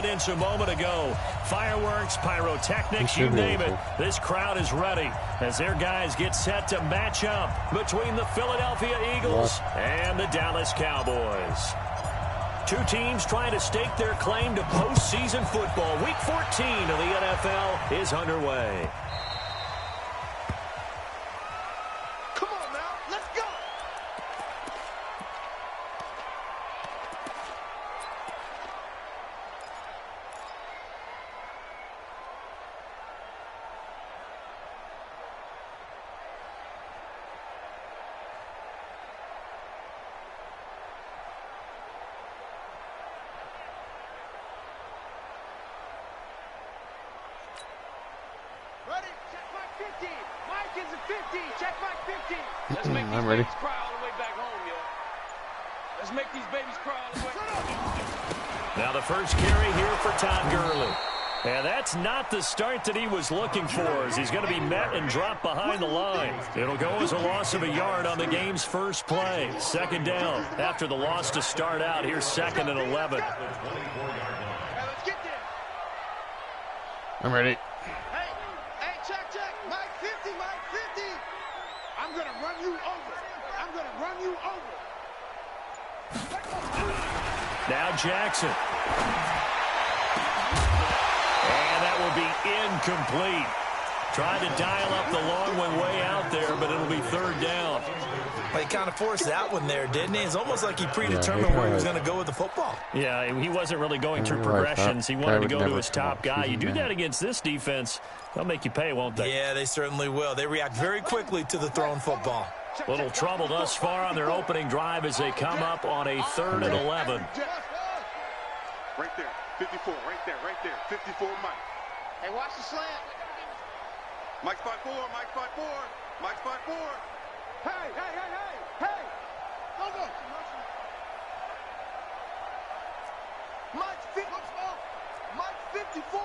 evidence a moment ago. Fireworks, pyrotechnics, you name it. This crowd is ready as their guys get set to match up between the Philadelphia Eagles and the Dallas Cowboys. Two teams trying to stake their claim to postseason football. Week 14 of the NFL is underway. I'm ready. Let's make these babies cry all the way. Now the first carry here for Todd Gurley. And that's not the start that he was looking for, as he's going to be met and dropped behind the line. It'll go as a loss of a yard on the game's first play. Second down after the loss to start out. Here's 2nd and 11. I'm ready. Hey, check. Mike 50. I'm going to run you over. Now Jackson. And that will be incomplete. Tried to dial up the long one way out there, but it'll be 3rd down. Well, he kind of forced that one there, didn't he? It's almost like he predetermined where he was going to go with the football. Yeah, he wasn't really going through progressions. He wanted to go to his top guy. You do that against this defense, they'll make you pay, won't they? Yeah, they certainly will. They react very quickly to the thrown football. Little trouble thus far on their opening drive as they come up on a 3rd and 11. Right there, 54, right there, 54, Mike. Hey, watch the slant. Mike spot 4. Hey. Go. Mike 54.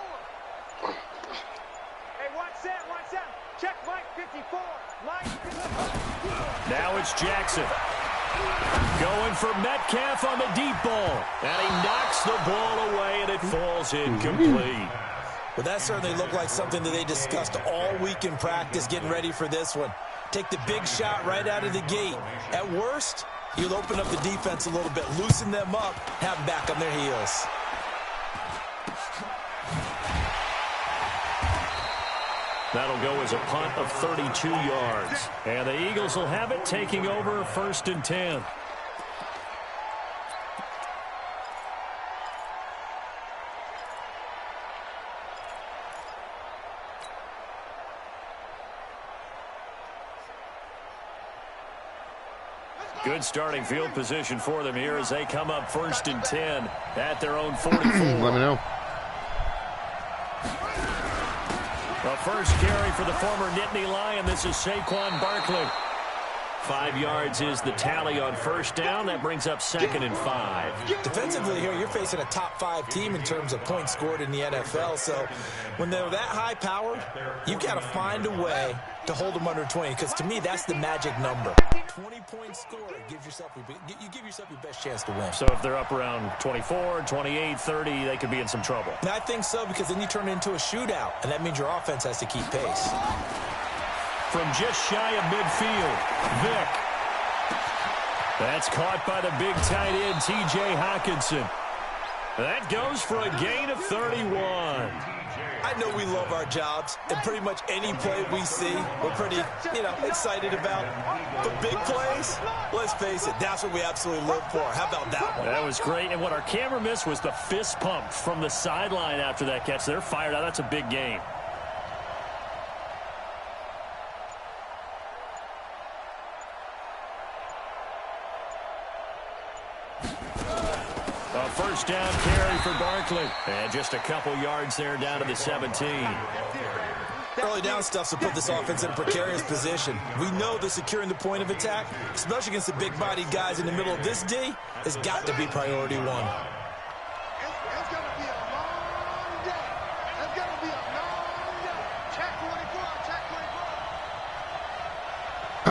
Hey, watch that. Check Mike 54. Now it's Jackson. Going for Metcalf on the deep ball. And he knocks the ball away, and it falls incomplete. Well, that certainly looked like something that they discussed all week in practice, getting ready for this one. Take the big shot right out of the gate. At worst, you'll open up the defense a little bit, loosen them up, have them back on their heels. That'll go as a punt of 32 yards. And the Eagles will have it, taking over 1st and 10. Good starting field position for them here as they come up 1st and 10 at their own 44. Let me know. The first carry for the former Nittany Lion. This is Saquon Barkley. 5 yards is the tally on 1st down. That brings up 2nd and 5. Defensively here, you're facing a top 5 team in terms of points scored in the NFL. So when they're that high-powered, you've got to find a way to hold them under 20. Because to me, that's the magic number. 20-point score gives yourself you give yourself your best chance to win. So if they're up around 24, 28, 30, they could be in some trouble. And I think so, because then you turn it into a shootout, and that means your offense has to keep pace. From just shy of midfield, Vick. That's caught by the big tight end, T.J. Hockenson. That goes for a gain of 31. I know we love our jobs, and pretty much any play we see, we're pretty, excited about. But big plays, let's face it, that's what we absolutely live for. How about that one? That was great, and what our camera missed was the fist pump from the sideline after that catch. They're fired out. That's a big game. A first down carry for Barkley. And just a couple yards there down to the 17. Early down stuff to put this offense in a precarious position. We know that securing the point of attack, especially against the big-bodied guys in the middle of this D, has got to be priority 1. It's going to be a long day. It's going to be a long day. Check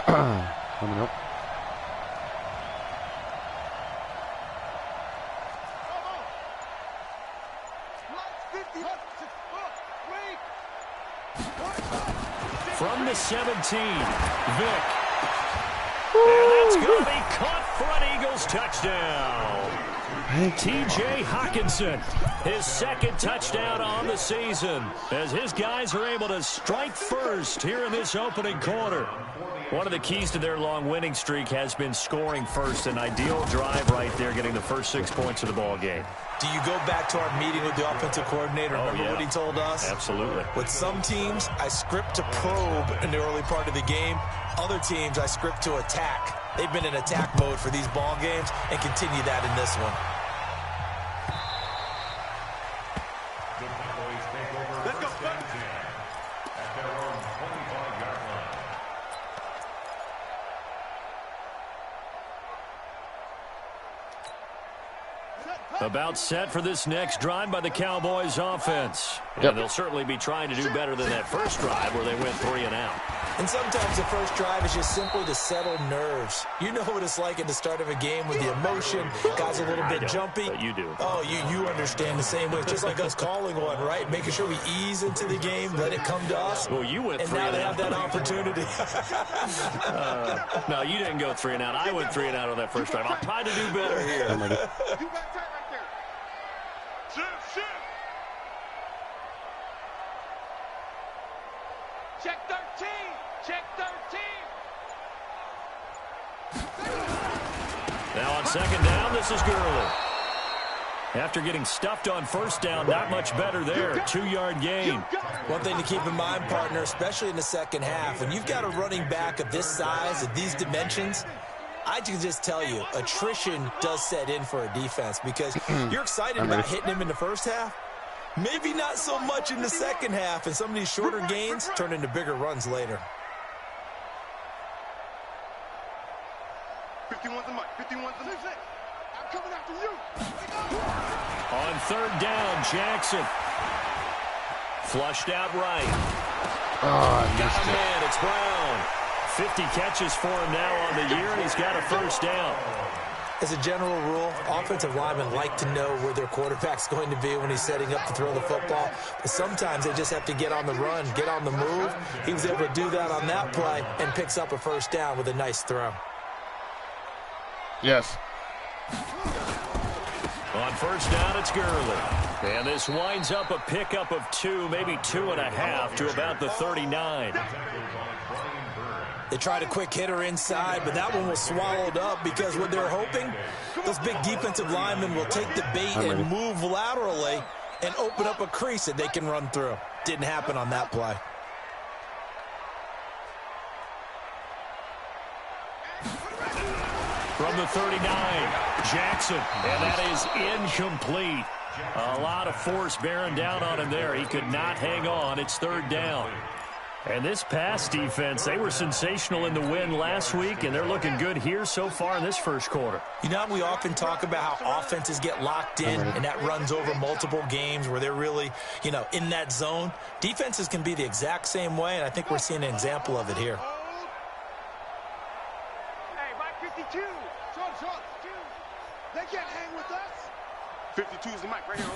24. Coming up. From the 17, Vick. And that's going to be caught for an Eagles touchdown. T.J. Hawkinson, his second touchdown on the season, as his guys are able to strike first here in this opening quarter. One of the keys to their long winning streak has been scoring first. An ideal drive right there, getting the first 6 points of the ball game. Do you go back to our meeting with the offensive coordinator? Remember what he told us? Absolutely. With some teams, I script to probe in the early part of the game. Other teams, I script to attack. They've been in attack mode for these ball games and continue that in this one. Let's go, About set for this next drive by the Cowboys offense. And they'll certainly be trying to do better than that first drive where they went 3 and out. And sometimes the first drive is just simply to settle nerves. You know what it's like at the start of a game with the emotion. Guys a little bit jumpy. But you do. Oh, you understand the same way. It's just like us calling one, right? Making sure we ease into the game, let it come to us. Well, you went 3 and and now out. they have that opportunity. No, you didn't go 3 and out. I went 3 and out on that first drive. I'll try to do better here. You got tight right there. Shoot. Check 13. Check 13. Now on second down, this is Gurley. After getting stuffed on first down, not much better there. 2-yard gain. One thing to keep in mind, partner, especially in the second half, when you've got a running back of this size, of these dimensions, I can just tell you, attrition does set in for a defense because you're excited about hitting him in the first half. Maybe not so much in the second half, and some of these shorter gains turn into bigger runs later. 51's the mic. 51's the mic. I'm coming after you. On third down, Jackson. Flushed out right. Oh, Got him in. It's Brown. 50 catches for him now on the year, and he's got a first down. As a general rule, offensive linemen like to know where their quarterback's going to be when he's setting up to throw the football. But sometimes they just have to get on the run, get on the move. He was able to do that on that play and picks up a first down with a nice throw. Yes. On first down, it's Gurley. And this winds up a pickup of 2, maybe 2.5 to about the 39. They tried a quick hitter inside, but that one was swallowed up because what they're hoping, those big defensive linemen will take the bait and move laterally and open up a crease that they can run through. Didn't happen on that play. From the 39, Jackson, and that is incomplete. A lot of force bearing down on him there. He could not hang on. It's third down. And this pass defense, they were sensational in the win last week, and they're looking good here so far in this first quarter. You know, we often talk about how offenses get locked in, and that runs over multiple games where they're really, in that zone. Defenses can be the exact same way, and I think we're seeing an example of it here. Hey, Mike 52. Short. They can't hang with us. 52's the mic right here.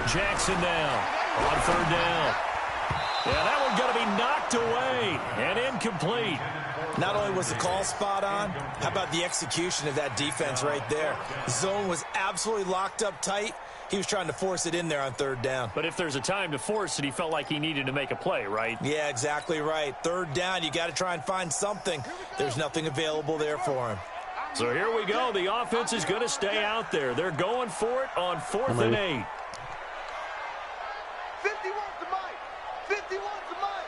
Jackson now on third down. Yeah, that one's going to be knocked away and incomplete. Not only was the call spot on, how about the execution of that defense right there? The zone was absolutely locked up tight. He was trying to force it in there on third down. But if there's a time to force it, he felt like he needed to make a play, right? Yeah, exactly right. Third down, you got to try and find something. There's nothing available there for him. So here we go. The offense is going to stay out there. They're going for it on 4th and 8. 51's the mic. 51's the mic.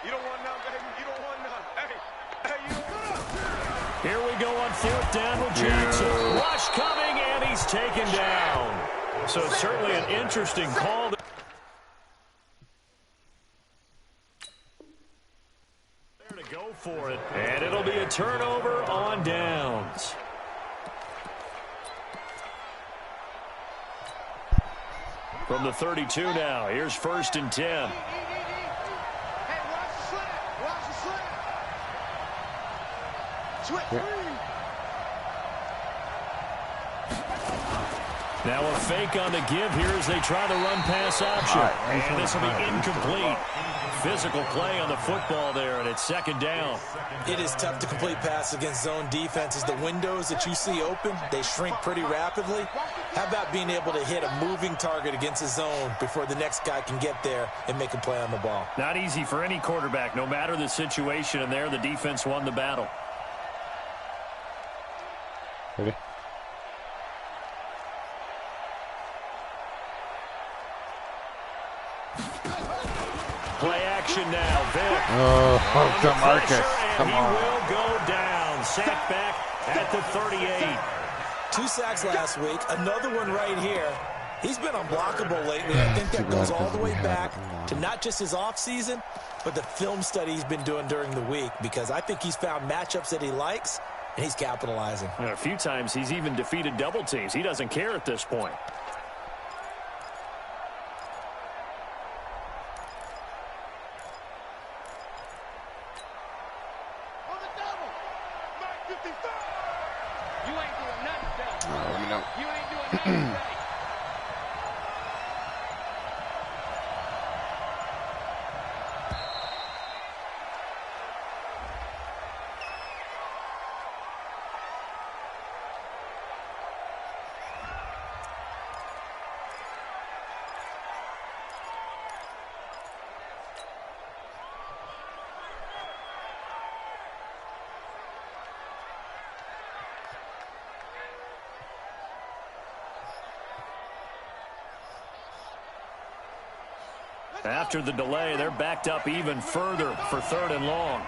You don't want none, baby. You don't want none. Hey, you don't want none. Here we go on 4th down with Jackson. Rush coming, and he's taken down. So it's certainly an interesting call. There to go for it, and it'll be a turnover on downs. From the 32 now, here's 1st and 10. Hey, watch the slant. Watch the slant. Switch. Now a fake on the give here as they try the run-pass option. And this will be incomplete. Physical play on the football there, and it's second down. It is tough to complete passes against zone defenses. The windows that you see open, they shrink pretty rapidly. How about being able to hit a moving target against a zone before the next guy can get there and make a play on the ball? Not easy for any quarterback, no matter the situation, and there the defense won the battle. Ready? Play action now, Vic. Oh, DeMarcus, come on. He will go down. Sack back at the 38. 2 sacks last week, another one right here. He's been unblockable lately. I think that goes all the way back to not just his offseason, but the film study he's been doing during the week, because I think he's found matchups that he likes, and he's capitalizing. And a few times he's even defeated double teams. He doesn't care at this point. After the delay, they're backed up even further for 3rd and long.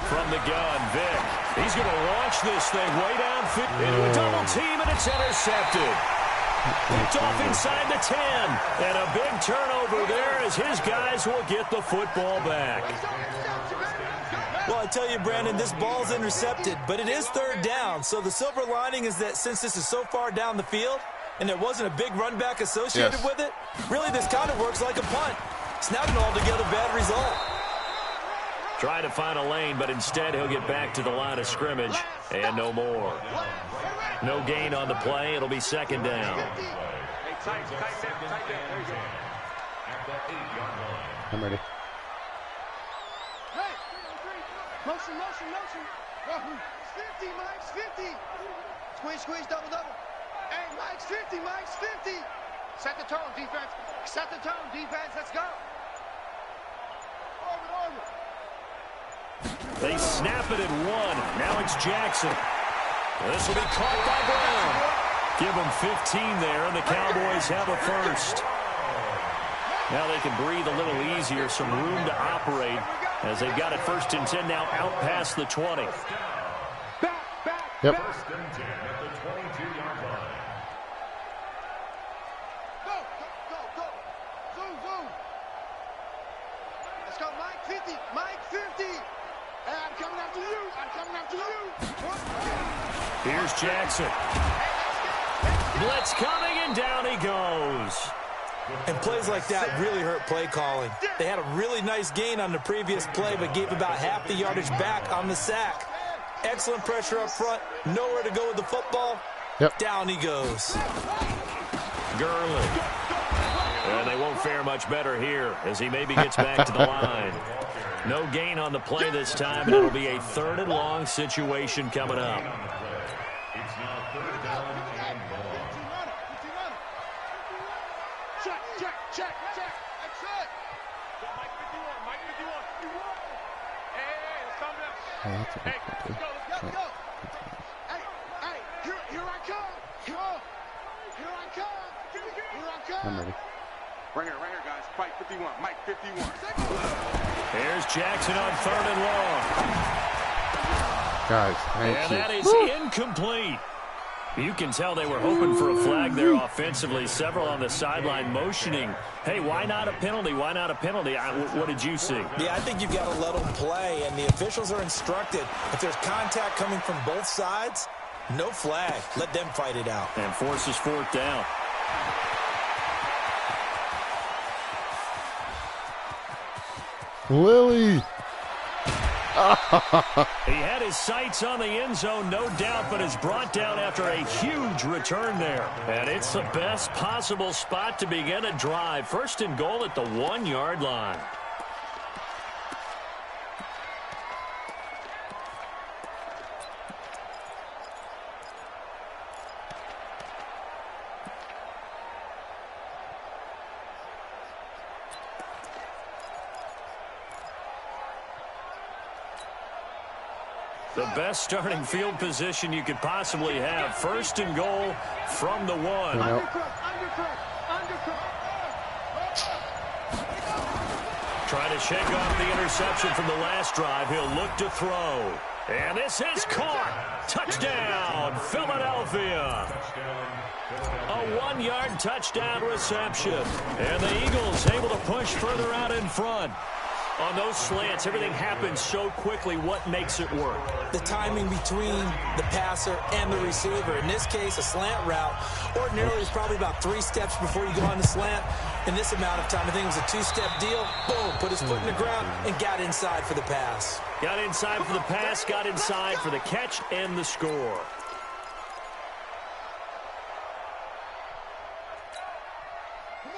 From the gun, Vic. He's going to launch this thing way downfield into a double team, and it's intercepted. Picked off inside the 10. And a big turnover there as his guys will get the football back. Well, I tell you, Brandon, this ball's intercepted, but it is 3rd down. So the silver lining is that since this is so far down the field and there wasn't a big run back associated with it, really this kind of works like a punt. It's not an altogether bad result. Trying to find a lane, but instead he'll get back to the line of scrimmage and no more. No gain on the play. It'll be 2nd down. I'm ready. Hey, motion, motion, motion. 50, Mike's 50. Squeeze, squeeze, double, double. Hey, Mike's 50, Mike's 50. Set the tone, defense. Set the tone, defense. Let's go. Orbit. They snap it at 1. Now it's Jackson. This will be caught by Brown. Give them 15 there, and the Cowboys have a first. Now they can breathe a little easier, some room to operate as they've got it 1st and 10 now out past the 20. Yep. Go, zoom. Let's go, Mike 50, Mike 50. Hey, I'm coming after you. Here's Jackson. Blitz coming, and down he goes. And plays like that really hurt play calling. They had a really nice gain on the previous play, but gave about half the yardage back on the sack. Excellent pressure up front. Nowhere to go with the football. Yep. Down he goes. Gurley. And they won't fare much better here as he maybe gets back to the line. No gain on the play this time, and it'll be a 3rd and long situation coming up. It's now 3rd down and long. Check. That's it. Mike 51. Hey, let's calm down. Hey, let's go. Hey, here I come. Here I come. I'm ready. Right here, guys. Mike 51. Mike 51. Here's Jackson on 3rd and long. Guys, thank you. And that is incomplete. You can tell they were hoping for a flag there offensively. Several on the sideline motioning. Hey, why not a penalty? Why not a penalty? What did you see? Yeah, I think you've got to let them play, and the officials are instructed. If there's contact coming from both sides, No flag. Let them fight it out. And forces fourth down. Lily. He had his sights on the end zone, no doubt, but is brought down after a huge return there. And it's the best possible spot to begin a drive. First and goal at the 1-yard line. The best starting field position you could possibly have. First and goal from the 1. Trying to shake off the interception from the last drive. He'll look to throw. And this is caught. Touchdown, Philadelphia. A 1-yard touchdown reception. And the Eagles able to push further out in front. On those slants, everything happens so quickly. What makes it work? The timing between the passer and the receiver. In this case, a slant route. Ordinarily, it's probably about 3 steps before you go on the slant. In this amount of time, I think it was a 2-step deal. Boom, put his foot in the ground and got inside for the pass. Got inside for the pass, got inside for the catch and the score.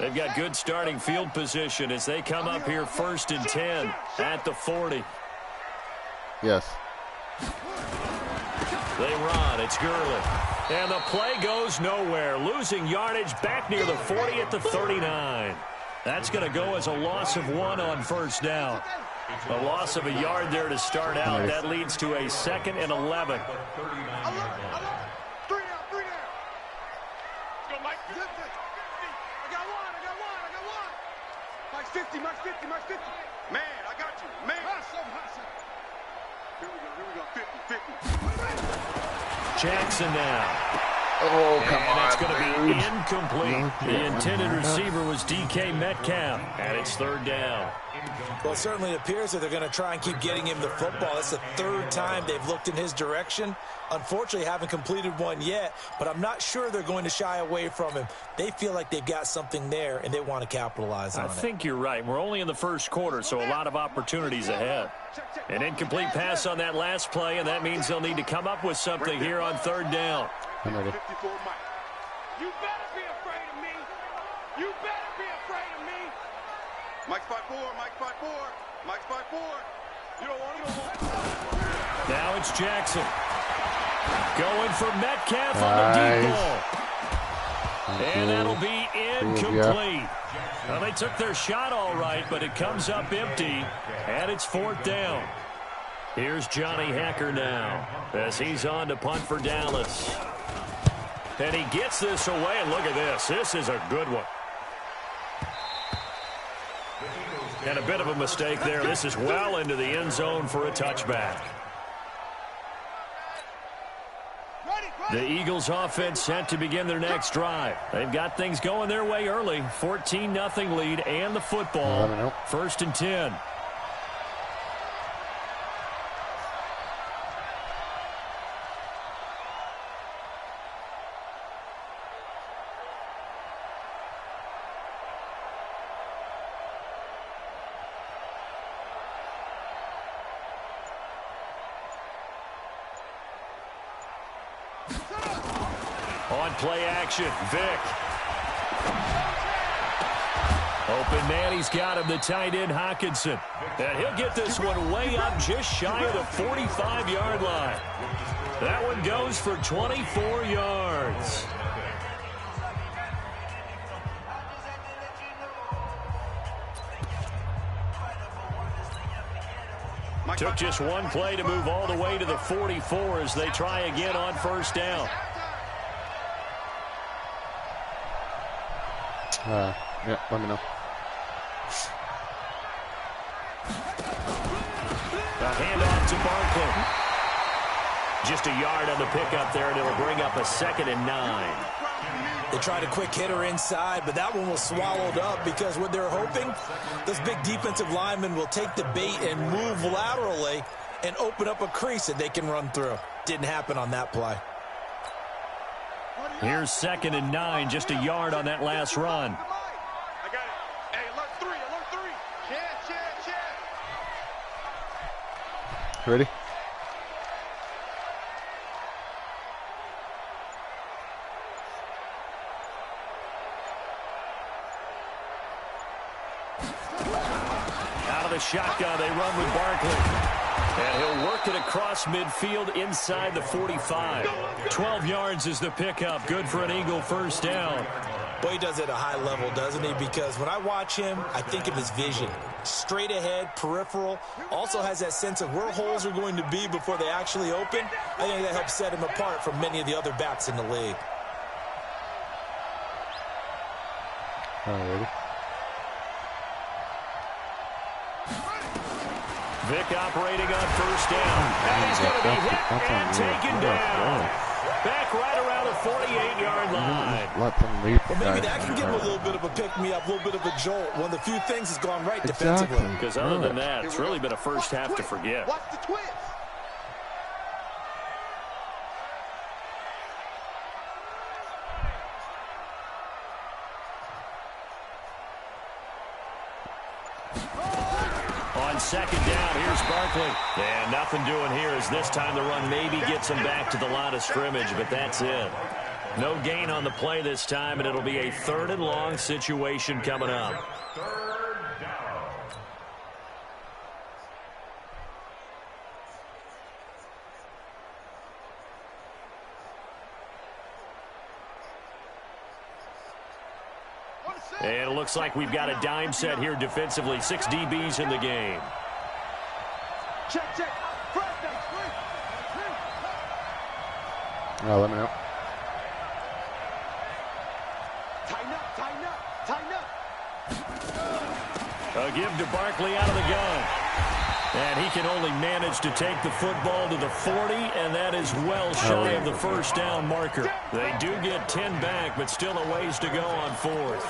They've got good starting field position as they come up here first and 10 at the 40. Yes. They run. It's Gurley. And the play goes nowhere. Losing yardage back near the 40 at the 39. That's going to go as a loss of 1 on first down. A loss of a yard there to start out. That leads to a 2nd and 11. Mike's 50. Man, I got you. Man. Here we go. 50. Jackson now. Oh, come on. And it's going to be dude. incomplete. The intended receiver was DK Metcalf, and it's 3rd down. Well, it certainly appears that they're going to try and keep getting him the football. That's the 3rd time they've looked in his direction. Unfortunately, haven't completed one yet, but I'm not sure they're going to shy away from him. They feel like they've got something there, and they want to capitalize on it. I think you're right. We're only in the first quarter, so a lot of opportunities ahead. An incomplete pass on that last play, and that means they'll need to come up with something here on 3rd down. I'm ready. You better be afraid of me. You better be afraid of me. Mike's 5'4", Mike's 5'4", Mike's 5'4". You don't want him. Now it's Jackson. Going for Metcalf on the deep ball. And that'll be incomplete. Well, they took their shot all right, but it comes up empty, and it's 4th down. Here's Johnny Hacker now as he's on to punt for Dallas. And he gets this away, and look at this. This is a good one. And a bit of a mistake there. This is well into the end zone for a touchback. The Eagles offense set to begin their next drive. They've got things going their way early. 14-0 lead and the football. 1st and 10. On play action, Vick. Open man, he's got him, the tight end, Hockenson. And he'll get this one way up just shy of the 45-yard line. That one goes for 24 yards. Took just one play to move all the way to the 44 as they try again on first down. Yeah, let me know. A handoff to Barkley. Just a yard on the pickup there, and it'll bring up a 2nd and 9. They tried a quick hitter inside, but that one was swallowed up because what they're hoping, those big defensive linemen will take the bait and move laterally and open up a crease that they can run through. Didn't happen on that play. Here's 2nd and 9, just a yard on that last run. I got it. Hey, alert 3, alert 3. Check. Ready? Out of the shotgun, they run with Barkley. And he'll work it across midfield inside the 45. 12 yards is the pickup. Good for an Eagle first down. Boy, he does it at a high level, doesn't he? Because when I watch him, I think of his vision. Straight ahead, peripheral. Also has that sense of where holes are going to be before they actually open. I think that helps set him apart from many of the other backs in the league. Alrighty. Vic operating on first down. And he's going to be hit and taken down. Back right around the 48-yard line. Let them lead. Well, maybe that can give him a little bit of a pick-me-up, a little bit of a jolt. One of the few things has gone right defensively. Because other than that, it's really been a first half to forget. Watch the twist. On 2nd down, here's Barkley. And nothing doing here as this time the run maybe gets him back to the line of scrimmage, but that's it. No gain on the play this time, and it'll be a 3rd and long situation coming up. And it looks like we've got a dime set here defensively. 6 DBs in the game. Check. Let me know. Tighten up. A give to Barkley out of the gun. And he can only manage to take the football to the 40, and that is well shy of the first down marker. They do get 10 back, but still a ways to go on 4th.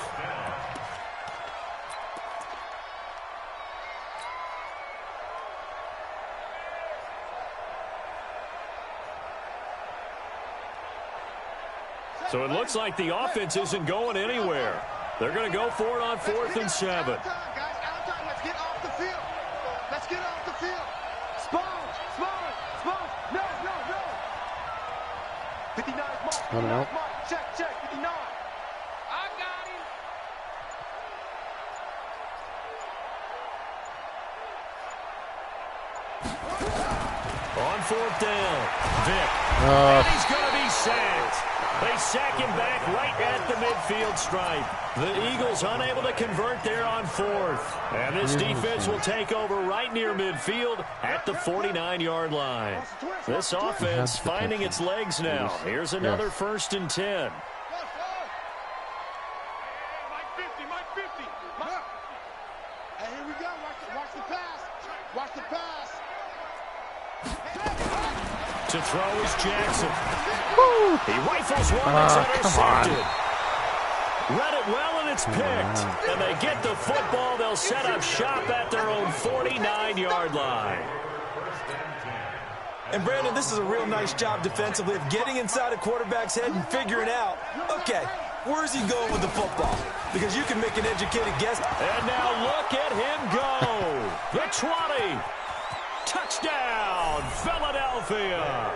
So it looks like the offense isn't going anywhere. They're going to go for it on 4th and 7. Out of time. Let's get off the field. Sponge. No. 59 mark. Check. 59. I got him. On 4th down, Vic. And he's going to be sacked. They sack him back right at the midfield stripe. The Eagles unable to convert there on 4th. And this defense will take over right near midfield at the 49-yard line. This offense finding its legs now. Here's another 1st and 10. Mike 50. Hey, here we go. Watch the pass. To throw is Jackson. He rifles one that's intercepted. Read it well, and it's picked. And they get the football. They'll set up shop at their own 49-yard line. And, Brandon, this is a real nice job defensively of getting inside a quarterback's head and figuring out, okay, where's he going with the football? Because you can make an educated guess. And now look at him go. The 20. Touchdown, Philadelphia.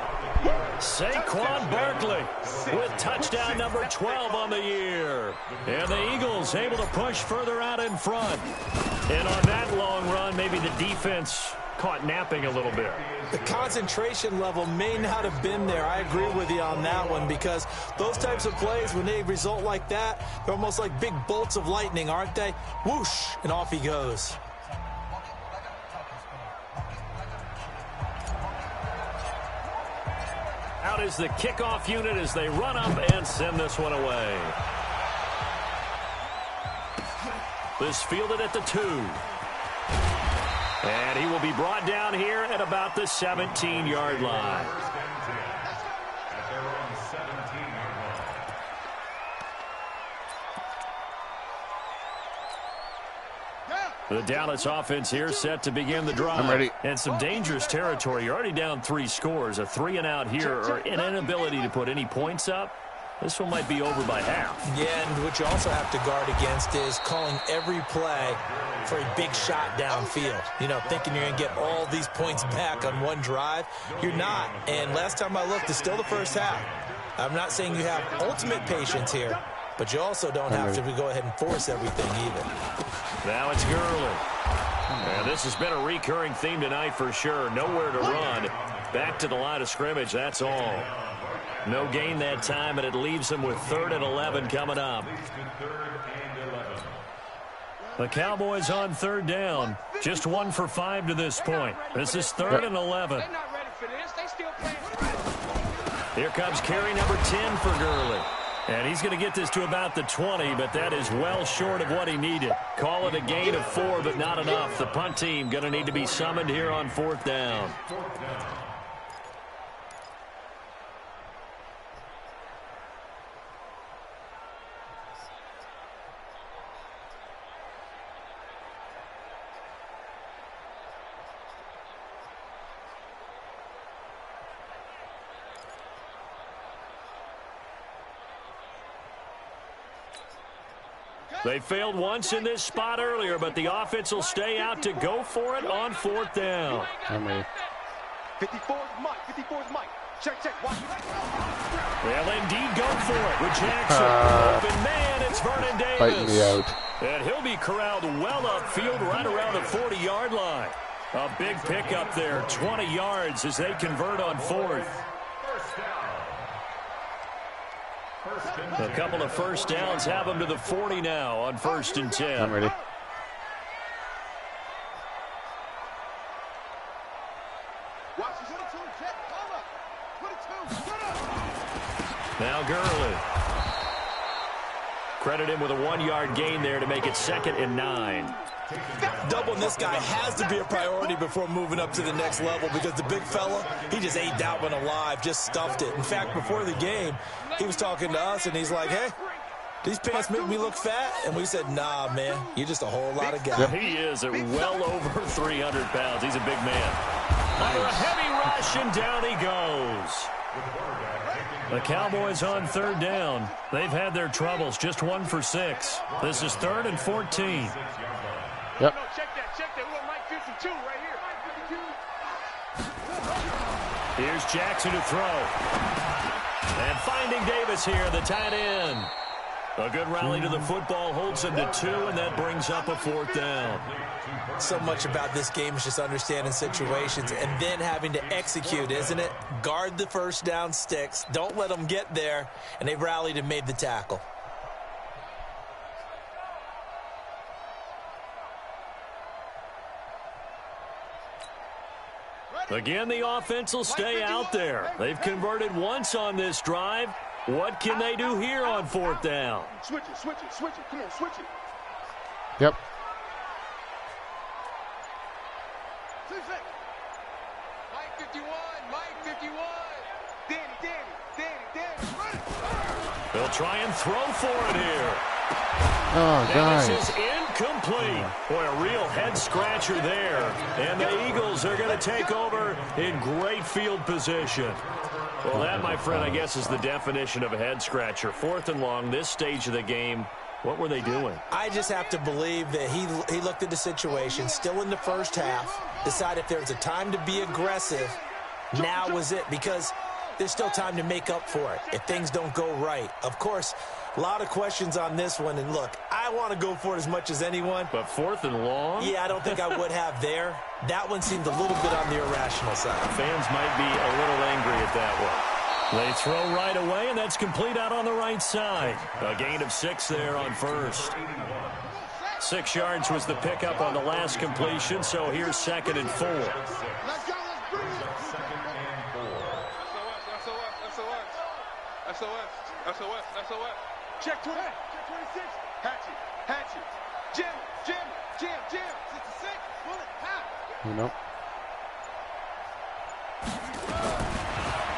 Saquon Barkley with touchdown number 12 on the year. And the Eagles able to push further out in front. And on that long run, maybe the defense caught napping a little bit. The concentration level may not have been there. I agree with you on that one, because those types of plays, when they result like that, they're almost like big bolts of lightning, aren't they? Whoosh, and off he goes. Out is the kickoff unit as they run up and send this one away. This fielded at the 2. And he will be brought down here at about the 17-yard line. The Dallas offense here set to begin the drive. I'm ready. And some dangerous territory. You're already down 3 scores. A 3-and-out here, or an inability to put any points up, This one might be over by half. Yeah, and what you also have to guard against is calling every play for a big shot downfield. You know, thinking you're going to get all these points back on one drive. You're not. And last time I looked, it's still the first half. I'm not saying you have ultimate patience here, but you also don't have to go ahead and force everything either. Now it's Gurley. And this has been a recurring theme tonight for sure. Nowhere to run. Back to the line of scrimmage, that's all. No gain that time, and it leaves them with 3rd and 11 coming up. The Cowboys on 3rd down. Just 1 for 5 to this point. This is 3rd and 11. They're not ready for this. They still playing. Here comes carry number 10 for Gurley. And he's going to get this to about the 20, but that is well short of what he needed. Call it a gain of 4, but not enough. The punt team going to need to be summoned here on 4th down. They failed once in this spot earlier, but the offense will stay out to go for it on 4th down. 54's Mike. 54's Mike. Check. Watch. They'll indeed go for it with Jackson. Open man, it's Vernon Davis. Fighting me out. And he'll be corralled well upfield right around the 40-yard line. A big pickup there, 20 yards as they convert on 4th. A couple of first downs have them to the 40 now on 1st and 10. I'm ready. Now Gurley. Credit him with a 1-yard gain there to make it 2nd and 9. Doubling this guy has to be a priority before moving up to the next level because the big fella, he just ate that one alive, just stuffed it. In fact, before the game, he was talking to us, and he's like, hey, these pants make me look fat? And we said, nah, man, you're just a whole lot of guy. He is at well over 300 pounds. He's a big man. Under a heavy rush, and down he goes. The Cowboys on 3rd down. They've had their troubles, just 1 for 6. This is 3rd and 14. Yep. No, check that. We want Mike 52 right here. Here's Jackson to throw. And finding Davis here, the tight end. A good rally to the football holds him to 2, and that brings up a 4th down. So much about this game is just understanding situations and then having to execute, isn't it? Guard the first down sticks. Don't let them get there. And they rallied and made the tackle. Again, the offense will stay out there. They've converted once on this drive. What can they do here on 4th down? Switch it. Come on, switch it. Yep. Mike 51. Danny. They'll try and throw for it here. Oh, And this guys. is incomplete. Boy, a real head-scratcher there. And the Eagles are going to take over in great field position. Well, that, my friend, I guess is the definition of a head-scratcher. 4th and long, this stage of the game. What were they doing? I just have to believe that he looked at the situation, still in the first half, decided if there's a time to be aggressive, now was it, because there's still time to make up for it if things don't go right. Of course, a lot of questions on this one, and look, I want to go for it as much as anyone. But 4th and long? Yeah, I don't think I would have there. That one seemed a little bit on the irrational side. Fans might be a little angry at that one. They throw right away, and that's complete out on the right side. A gain of 6 there on 1st. 6 yards was the pickup on the last completion, so here's 2nd and 4. Let's go. SOS. Check 20. Check 26. Hatchet. Jim. 66. Bullet. Half. You know.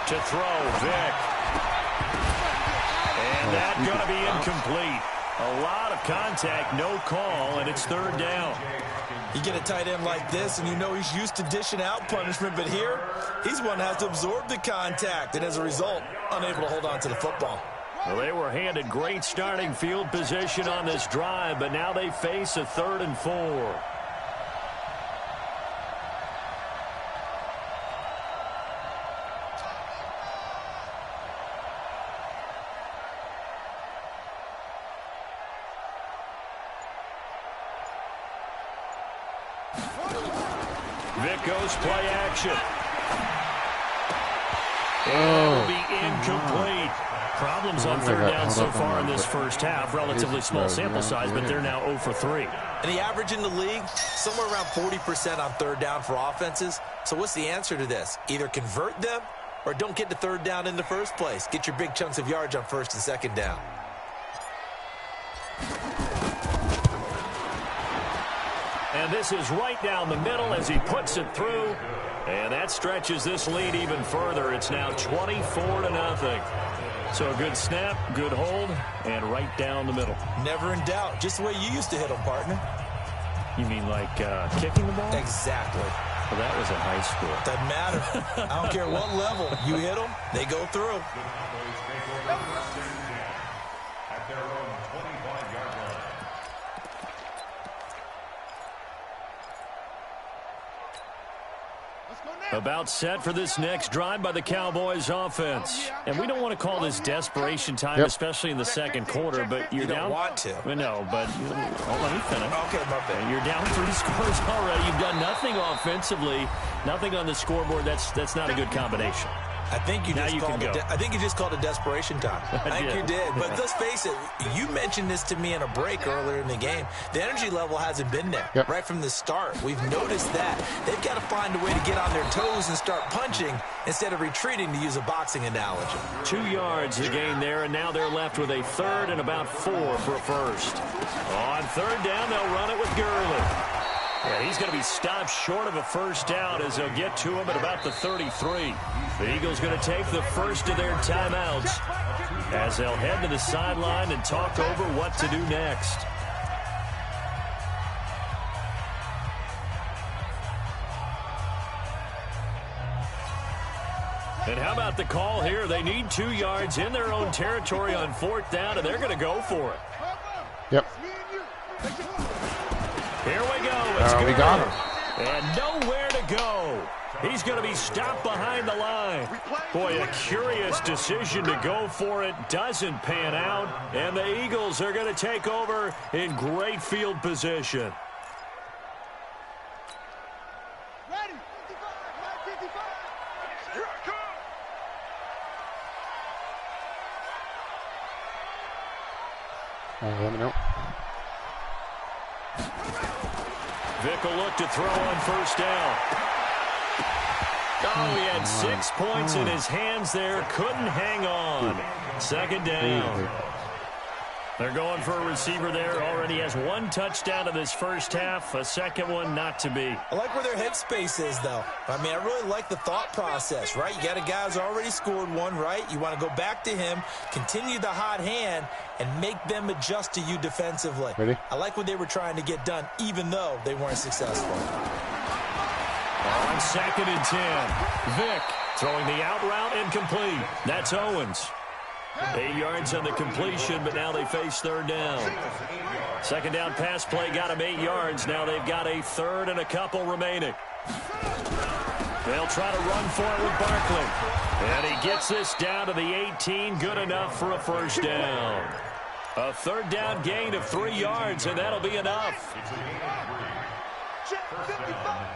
To throw, Vic. And that's going to be incomplete. A lot of contact, no call, and it's 3rd down. You get a tight end like this, and you know he's used to dishing out punishment, but here, he's one that has to absorb the contact, and as a result, unable to hold on to the football. Well, they were handed great starting field position on this drive, but now they face a 3rd and 4. Vic goes play action. And it'll be incomplete. Problems on 3rd down so far in this first half. Relatively small sample size, but they're now 0 for 3. And the average in the league, somewhere around 40% on 3rd down for offenses. So what's the answer to this? Either convert them or don't get to 3rd down in the first place. Get your big chunks of yards on 1st and 2nd down. And this is right down the middle as he puts it through. And that stretches this lead even further. It's now 24-0. So a good snap, good hold, and right down the middle. Never in doubt. Just the way you used to hit them, partner. You mean like kicking the ball? Exactly. Well, that was in high school. Doesn't matter. I don't care what level. You hit them, they go through. At their own 25-yard line. About set for this next drive by the Cowboys offense. And we don't want to call this desperation time, especially in the 2nd quarter, but you're You don't down. want to. No, but let me finish. Okay, my bad. You're down 3 scores already. You've done nothing offensively, nothing on the scoreboard. That's not a good combination. I think you just called it. I think you just called it desperation time. I think you did. But let's face it. You mentioned this to me in a break earlier in the game. The energy level hasn't been there right from the start. We've noticed that they've got to find a way to get on their toes and start punching instead of retreating, to use a boxing analogy. 2 yards to gain there, and now they're left with a 3rd and about 4 for a 1st. On 3rd down, they'll run it with Gurley. Yeah, he's going to be stopped short of a 1st down as they'll get to him at about the 33. The Eagles going to take the first of their timeouts as they'll head to the sideline and talk over what to do next. And how about the call here? They need 2 yards in their own territory on 4th down, and they're going to go for it. Yep. Here we go. It's we got him. And nowhere to go. He's going to be stopped behind the line. Boy, a curious decision to go for it. Doesn't pan out. And the Eagles are going to take over in great field position. Ready. 55. Here I come. Let me know. Vic will look to throw on 1st down. Oh, he had 6 points in his hands there. Couldn't hang on. 2nd down. They're going for a receiver there. Already has 1 touchdown in this first half. A 2nd one not to be. I like where their headspace is, though. I mean, I really like the thought process, right? You got a guy who's already scored 1, right? You want to go back to him, continue the hot hand, and make them adjust to you defensively. Ready? I like what they were trying to get done, even though they weren't successful. On 2nd and 10. Vic throwing the out route incomplete. That's Owens. 8 yards on the completion, but now they face 3rd down. 2nd down pass play got him 8 yards. Now they've got a 3rd and a couple remaining. They'll try to run for it with Barkley. And he gets this down to the 18. Good enough for a 1st down. A 3rd down gain of 3 yards, and that'll be enough. Check 55.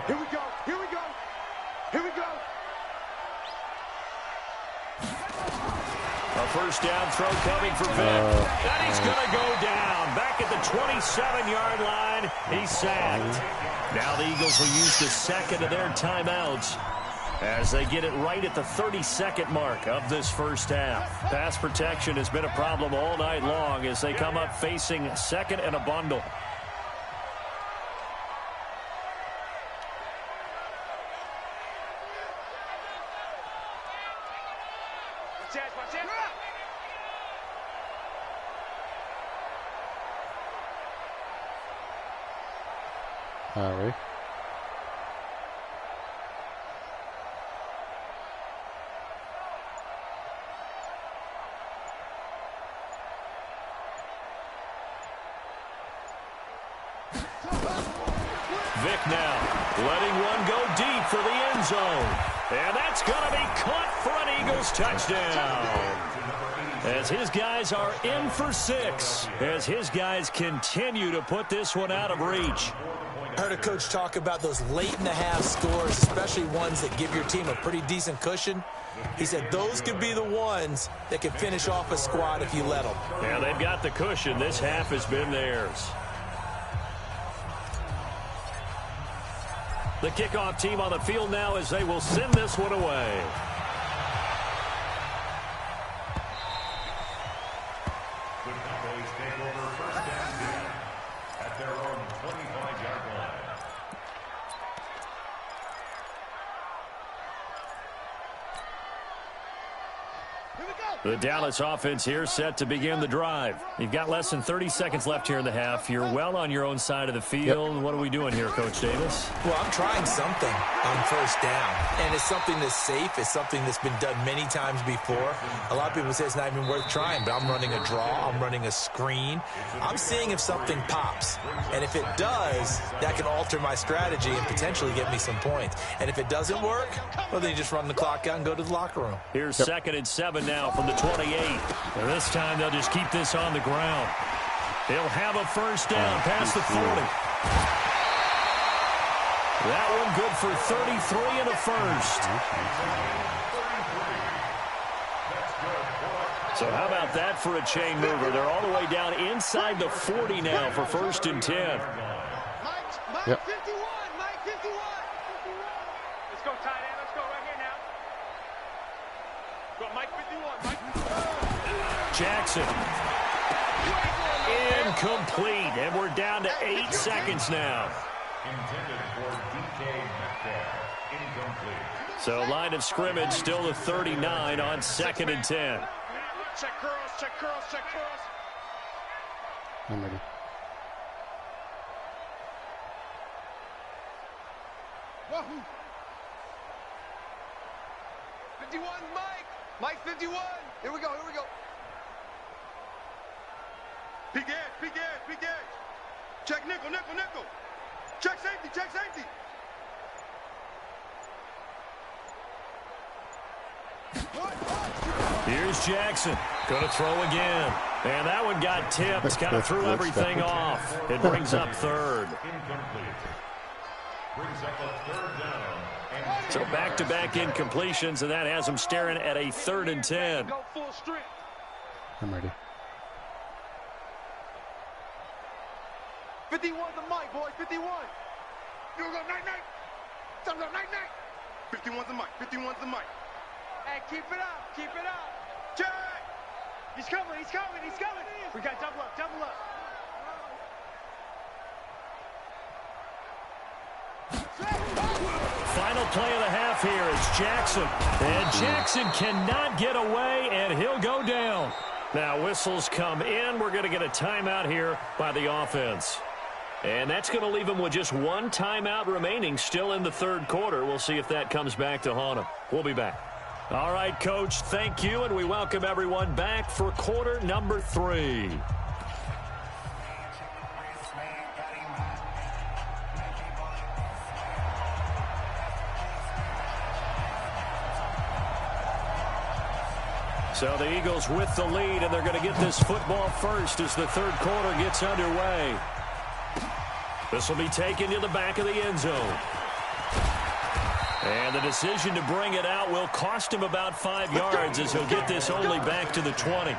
Here we go. Here we go. Here we go. A 1st down throw coming for Vic. And he's going to go down. Back at the 27-yard line. He's sacked. Now the Eagles will use the 2nd of their timeouts as they get it right at the 32nd mark of this first half. Pass protection has been a problem all night long as they come up facing 2nd and a bundle. Harry. Vick now, letting one go deep for the end zone. And that's going to be caught for an Eagles touchdown. As his guys are in for 6, as his guys continue to put this one out of reach. I heard a coach talk about those late-in-the-half scores, especially ones that give your team a pretty decent cushion. He said those could be the ones that can finish off a squad if you let them. Yeah, they've got the cushion. This half has been theirs. The kickoff team on the field now as they will send this one away. The Cowboys take over first and 10 at their own 25-yard line. The Dallas offense here set to begin the drive. You've got less than 30 seconds left here in the half. You're well on your own side of the field. Yep. What are we doing here, Coach Davis? Well, I'm trying something on first down, and it's something that's safe. It's something that's been done many times before. A lot of people say it's not even worth trying, but I'm running a draw. I'm running a screen. I'm seeing if something pops, and if it does, that can alter my strategy and potentially get me some points. And if it doesn't work, well, then you just run the clock out and go to the locker room. Here's 2nd and 7 now from the 28. And this time they'll just keep this on the ground. They'll have a first down past the 40. That one good for 33 in the first. So how about that for a chain mover? They're all the way down inside the 40 now for 1st and 10. Mike 51, Mike 51. Let's go, tight end. Let's go right here now. Go, Mike 51, Mike. Jackson. Incomplete, and we're down to 8 seconds now. Intended for DK Metcalf. Incomplete. So line of scrimmage still the 39 on 2nd and 10. Check curls, check curls, check curls. I'm ready. Wahoo! 51, Mike. Mike 51. Here we go, here we go. Big edge, big edge, big edge. Check nickel, nickel, nickel. Check safety, check safety. Here's Jackson. Going to throw again. And that one got tipped. Kind of threw everything off. It brings up 3rd. Incomplete. Brings up a 3rd down. So back-to-back incompletions, and that has them staring at a 3rd and 10. Go full strength. I'm ready. 51's the mic, boys, 51. You go night-night. Time to go night-night. 51's the mic, 51's the mic. Hey, keep it up, keep it up. Check. He's coming, he's coming, he's coming. We got double up, double up. Final play of the half here is Jackson. And Jackson cannot get away, and he'll go down. Now whistles come in. We're going to get a timeout here by the offense. And that's going to leave them with just one timeout remaining still in the 3rd quarter. We'll see if that comes back to haunt them. We'll be back. All right, Coach, thank you, and we welcome everyone back for quarter number 3. So the Eagles with the lead, and they're going to get this football first as the 3rd quarter gets underway. This will be taken to the back of the end zone. And the decision to bring it out will cost him about 5 yards as he'll get this only back to the 20.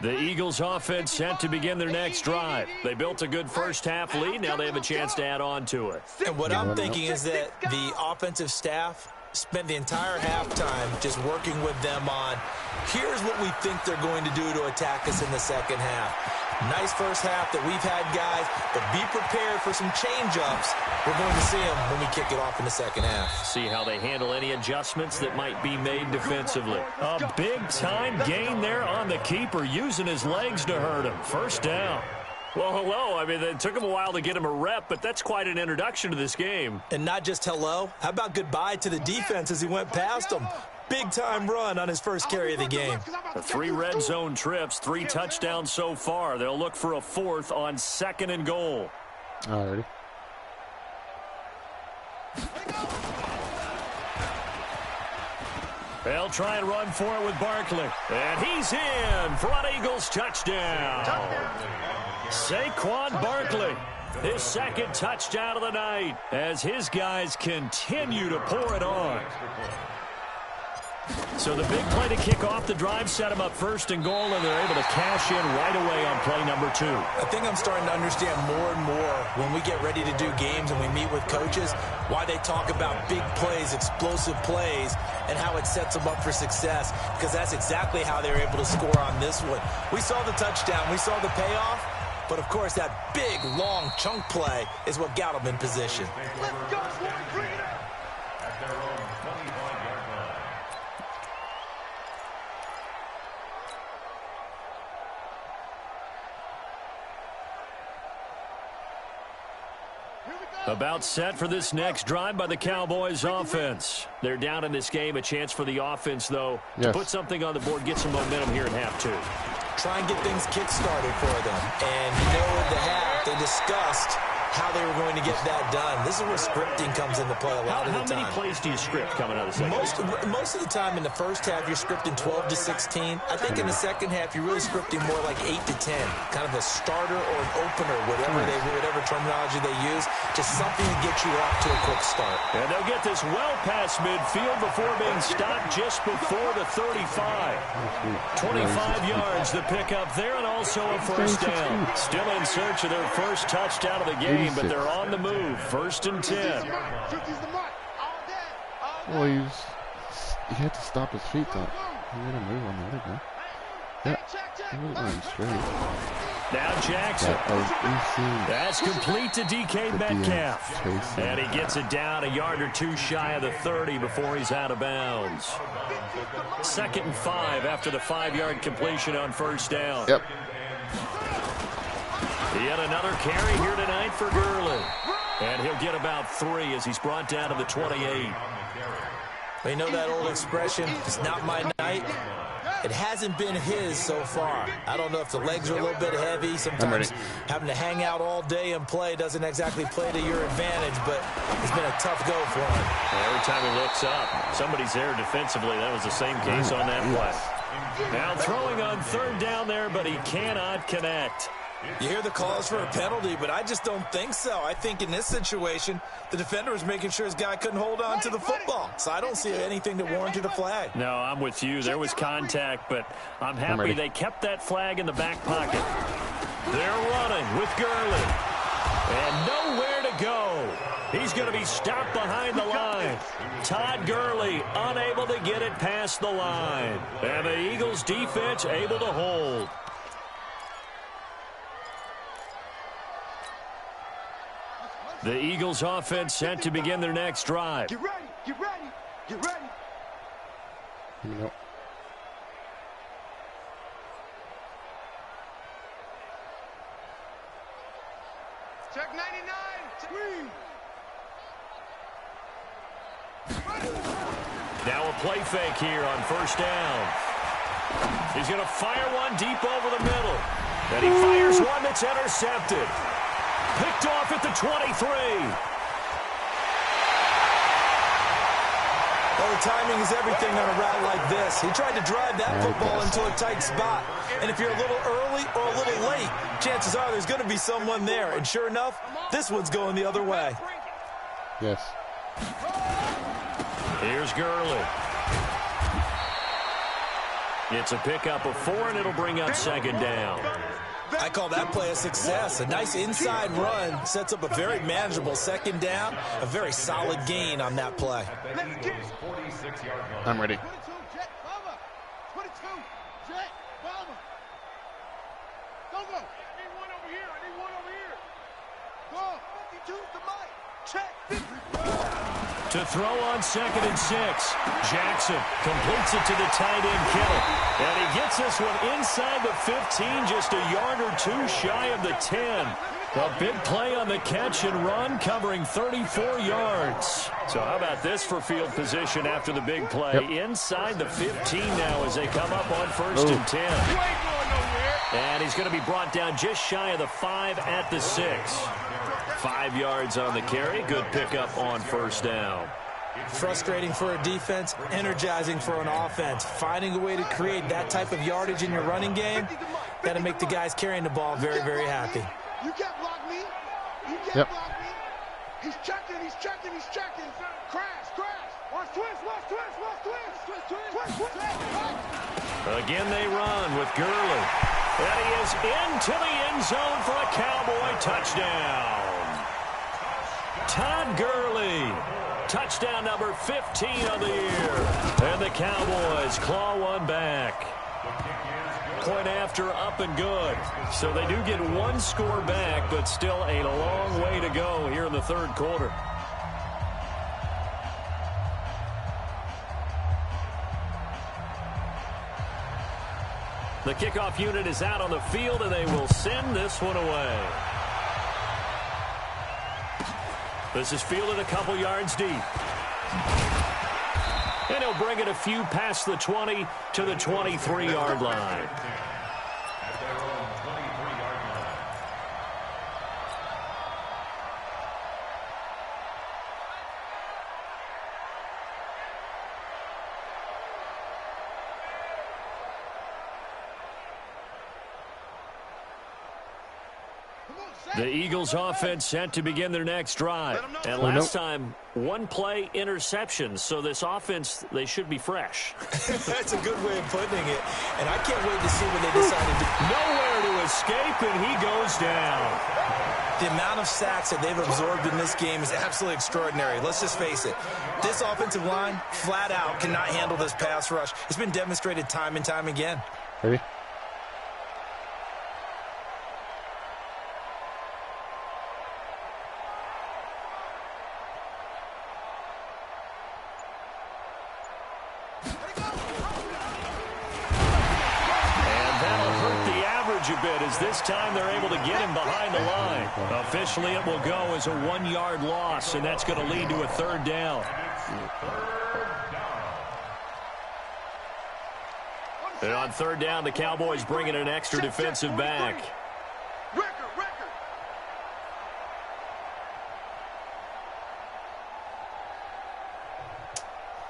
The Eagles offense set to begin their next drive. They built a good first half lead. Now they have a chance to add on to it. And what I'm thinking is that the offensive staff spent the entire halftime just working with them on, here's what we think they're going to do to attack us in the second half. Nice first half that we've had, guys, but be prepared for some change-ups. We're going to see them when we kick it off in the second half. See how they handle any adjustments that might be made defensively. A big-time gain there on the keeper, using his legs to hurt him. First down. Well, hello. I mean, it took him a while to get him a rep, but that's quite an introduction to this game. And not just hello. How about goodbye to the defense as he went past him? Big-time run on his first carry of the game. The 3 red zone trips, 3 touchdowns so far. They'll look for a 4th on 2nd and goal. Alrighty. They'll try and run for it with Barkley. And he's in for an Eagles touchdown. Saquon Barkley, his 2nd touchdown of the night as his guys continue to pour it on. So the big play to kick off the drive set them up 1st and goal, and they're able to cash in right away on play number 2. I think I'm starting to understand more and more when we get ready to do games and we meet with coaches why they talk about big plays, explosive plays, and how it sets them up for success, because that's exactly how they were able to score on this one. We saw the touchdown. We saw the payoff. But, of course, that big, long chunk play is what got them in position. Let's go, Swan. Bring it up. At their own 25-yard line. About set for this next drive by the Cowboys offense. They're down in this game. A chance for the offense, though, to put something on the board, get some momentum here in half 2. Try and get things kick-started for them. And, you know, at the half, they discussed how they were going to get that done. This is where scripting comes into play a lot of the time. How many plays do you script coming out of the second? Most of the time in the first half, you're scripting 12 to 16. I think in the second half, you're really scripting more like 8 to 10. Kind of a starter or an opener, whatever terminology they use. Just something to get you off to a quick start. And they'll get this well past midfield before being stopped just before the 35. 25 yards the pickup there, and also a first down. Still in search of their first touchdown of the game, but they're on the move. 1st and 10. Well, he had to stop his feet, though. He made a move on the other guy. Yeah, he wasn't running straight. Now Jackson. That's complete to DK Metcalf. And he gets it down a yard or 2 shy of the 30 before he's out of bounds. 2nd and 5 after the 5-yard completion on first down. Yep. Yet another carry here tonight for Gurley. And he'll get about 3 as he's brought down to the 28. You know that old expression, it's not my night? It hasn't been his so far. I don't know if the legs are a little bit heavy. Sometimes having to hang out all day and play doesn't exactly play to your advantage, but it's been a tough go for him. Every time he looks up, somebody's there defensively. That was the same case on that play. Now throwing on 3rd down there, but he cannot connect. You hear the calls for a penalty, but I just don't think so. I think in this situation, the defender was making sure his guy couldn't hold on to the football. So I don't see anything that warranted a flag. No, I'm with you. There was contact, but I'm happy they kept that flag in the back pocket. They're running with Gurley. And nowhere to go. He's going to be stopped behind the line. Todd Gurley unable to get it past the line. And the Eagles defense able to hold. The Eagles offense set to begin their next drive. Get ready, get ready, get ready. Nope. Check 99. Now a play fake here on first down. He's going to fire one deep over the middle. And he fires one that's intercepted. Picked off at the 23. Well, the timing is everything on a route like this. He tried to drive that football into a tight spot. And if you're a little early or a little late, chances are there's going to be someone there. And sure enough, this one's going the other way. Yes. Here's Gurley. It's a pickup of 4, and it'll bring up 2nd down. I call that play a success. A nice inside run sets up a very manageable second down, a very solid gain on that play. I'm ready. 22, Jet, Bomber. 22, Jet, Bomber. Go. I need one over here. Go. 52 to Mike. Check. 50. To throw on 2nd and 6. Jackson completes it to the tight end Kittle. And he gets this one inside the 15, just a yard or two shy of the 10. A big play on the catch and run, covering 34 yards. So how about this for field position after the big play? Inside the 15 now as they come up on 1st and 10. And he's going to be brought down just shy of the 5 at the 6. 5 yards on the carry. Good pickup on 1st down. Frustrating for a defense, energizing for an offense. Finding a way to create that type of yardage in your running game, got to make the guys carrying the ball very, very happy. You can't block me. You can't block me. He's checking. Crash. Watch twist. Again they run with Gurley. And he is into the end zone for a Cowboy touchdown. Todd Gurley. Touchdown number 15 of the year. And the Cowboys claw one back. Point after, up and good. So they do get one score back, but still a long way to go here in the 3rd quarter. The kickoff unit is out on the field, and they will send this one away. This is fielded a couple yards deep. And he'll bring it a few past the 20 to the 23-yard line. The Eagles offense set to begin their next drive. And last time, one play interception. So this offense, they should be fresh. That's a good way of putting it. And I can't wait to see when they decide to do. Nowhere to escape, and he goes down. The amount of sacks that they've absorbed in this game is absolutely extraordinary. Let's just face it. This offensive line, flat out, cannot handle this pass rush. It's been demonstrated time and time again. Ready? A bit as this time they're able to get him behind the line. Officially it will go as a 1-yard loss, and that's going to lead to a 3rd down. And on 3rd down, the Cowboys bring in an extra defensive back.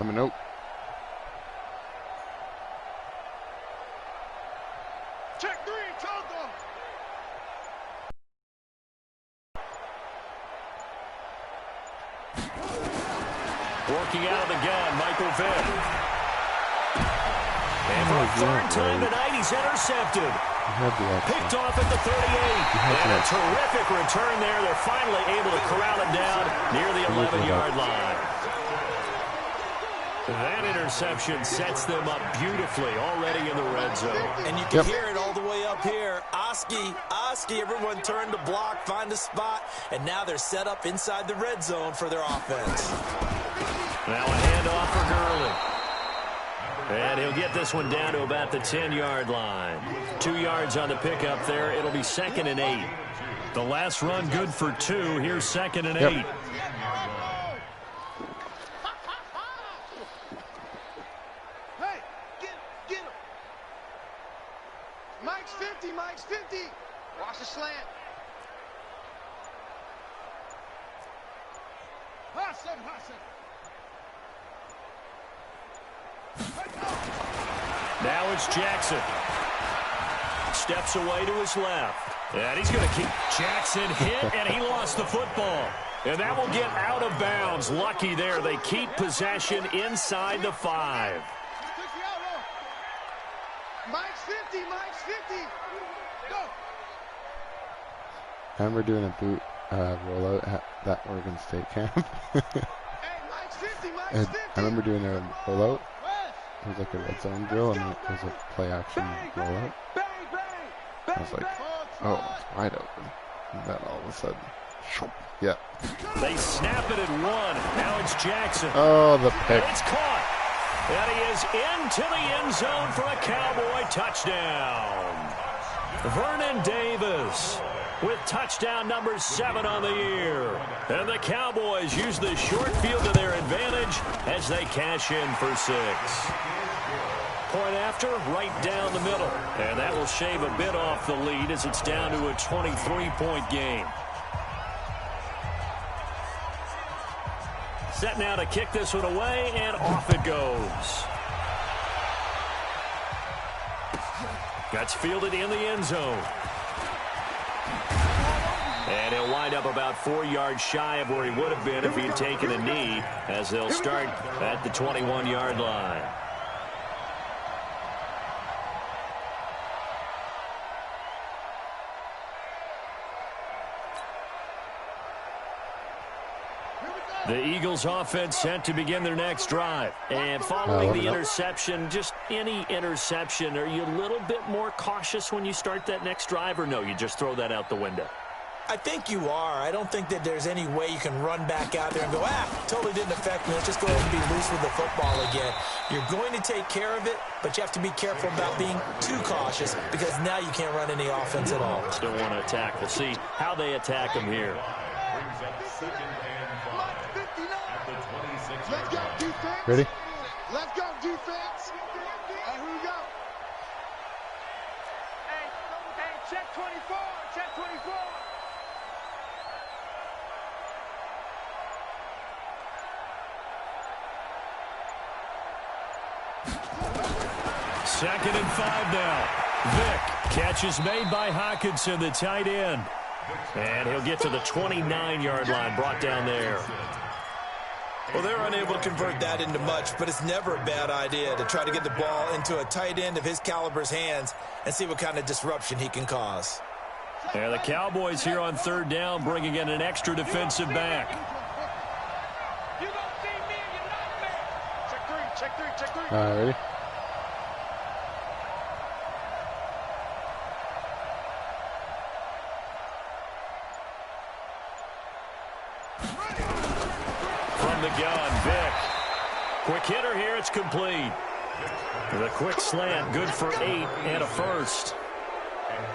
I'm a nope. Working out of the gun, Michael Vick. And for a 3rd time tonight, he's intercepted. Picked off at the 38. And a terrific return there. They're finally able to corral him down near the 11-yard line. That interception sets them up beautifully already in the red zone. And you can hear it all the way up here. Oski, everyone turned to block, find a spot, and now they're set up inside the red zone for their offense. Now a handoff for Gurley. And he'll get this one down to about the 10-yard line. 2 yards on the pickup there. It'll be 2nd and 8. The last run good for 2. Here's 2nd and 8. Hey, get him. Mike's 50. Watch the slant. Hustle. Now it's Jackson. Steps away to his left. And he's going to keep. Jackson hit, and he lost the football. And that will get out of bounds. Lucky there. They keep possession inside the 5. Mike's 50. Go. I remember doing a boot rollout at that Oregon State camp. And I remember doing a rollout. It was like a red zone drill, and it was a play action rollout. I was like, oh, it's wide open. And then all of a sudden, yeah. They snap it at 1. Now it's Jackson. Oh, the pick. It's caught. And he is into the end zone for a Cowboy touchdown. Vernon Davis with touchdown number 7 on the year. And the Cowboys use the short field to their advantage as they cash in for 6. Point after, right down the middle. And that will shave a bit off the lead as it's down to a 23-point game. Set now to kick this one away, and off it goes. Gets fielded in the end zone. And he'll wind up about 4 yards shy of where he would have been if he had taken a knee, as they'll start at the 21-yard line. The Eagles offense set to begin their next drive. And following the interception, just any interception, are you a little bit more cautious when you start that next drive, or no, you just throw that out the window? I think you are. I don't think that there's any way you can run back out there and go, totally didn't affect me. Let's just go ahead and be loose with the football again. You're going to take care of it, but you have to be careful about being too cautious because now you can't run any offense at all. Don't want to attack. We'll see how they attack him here. Let's go, defense. Ready? Let's go, defense. Hey, here we go. Hey, check 24. Check 24. Second and 5 now. Vick. Catch is made by Hawkinson, the tight end. And he'll get to the 29-yard line, brought down there. Well, they're unable to convert that into much, but it's never a bad idea to try to get the ball into a tight end of his caliber's hands and see what kind of disruption he can cause. And the Cowboys here on 3rd down, bringing in an extra defensive back. You gonna see me and you're not me. Check 3, check 3, check 3. All right, ready? From the gun, Vick. Quick hitter here, it's complete. The quick slant, good for 8 and a first.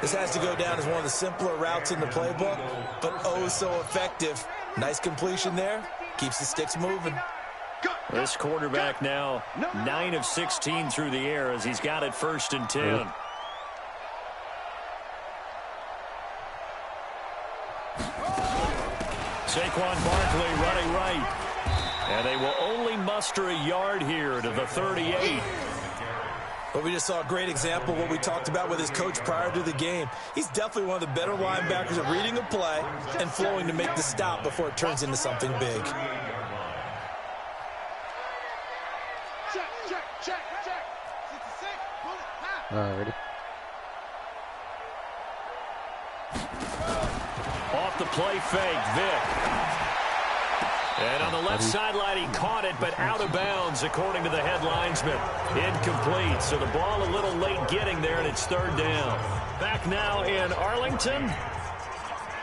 This has to go down as one of the simpler routes in the playbook, but oh so effective. Nice completion there. Keeps the sticks moving. This quarterback now 9 of 16 through the air as he's got it 1st and 10. Saquon Barkley running right. And they will only muster a yard here to the 38. But we just saw a great example of what we talked about with his coach prior to the game. He's definitely one of the better linebackers at reading a play and flowing to make the stop before it turns into something big. Check, check, check, check. 66, bullet, half. All right, ready? Off the play fake, Vick. And on the left sideline, he caught it, but out of bounds, according to the head linesman. Incomplete, so the ball a little late getting there, and it's 3rd down. Back now in Arlington.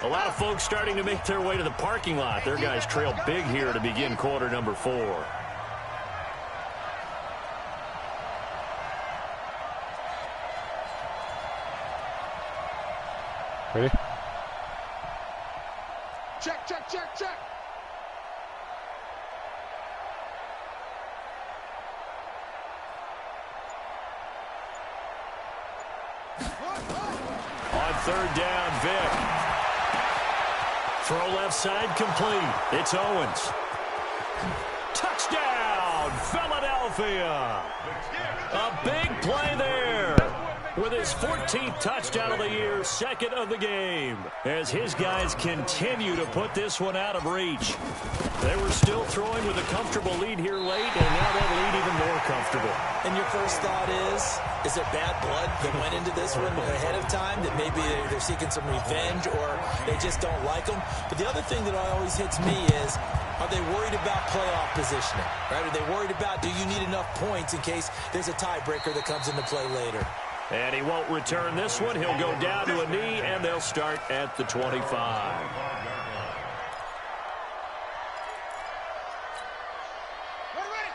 A lot of folks starting to make their way to the parking lot. Their guys trail big here to begin quarter number 4. Ready? Check, check, check, check. On 3rd down, Vick. Throw left side complete. It's Owens. Touchdown, Philadelphia. A big play there. With his 14th touchdown of the year, 2nd of the game. As his guys continue to put this one out of reach. They were still throwing with a comfortable lead here late, and now that lead even more comfortable. And your first thought is there bad blood that went into this one ahead of time, that maybe they're seeking some revenge or they just don't like them? But the other thing that always hits me is, are they worried about playoff positioning? Right? Are they worried about, do you need enough points in case there's a tiebreaker that comes into play later? And he won't return this one. He'll go down to a knee, and they'll start at the 25.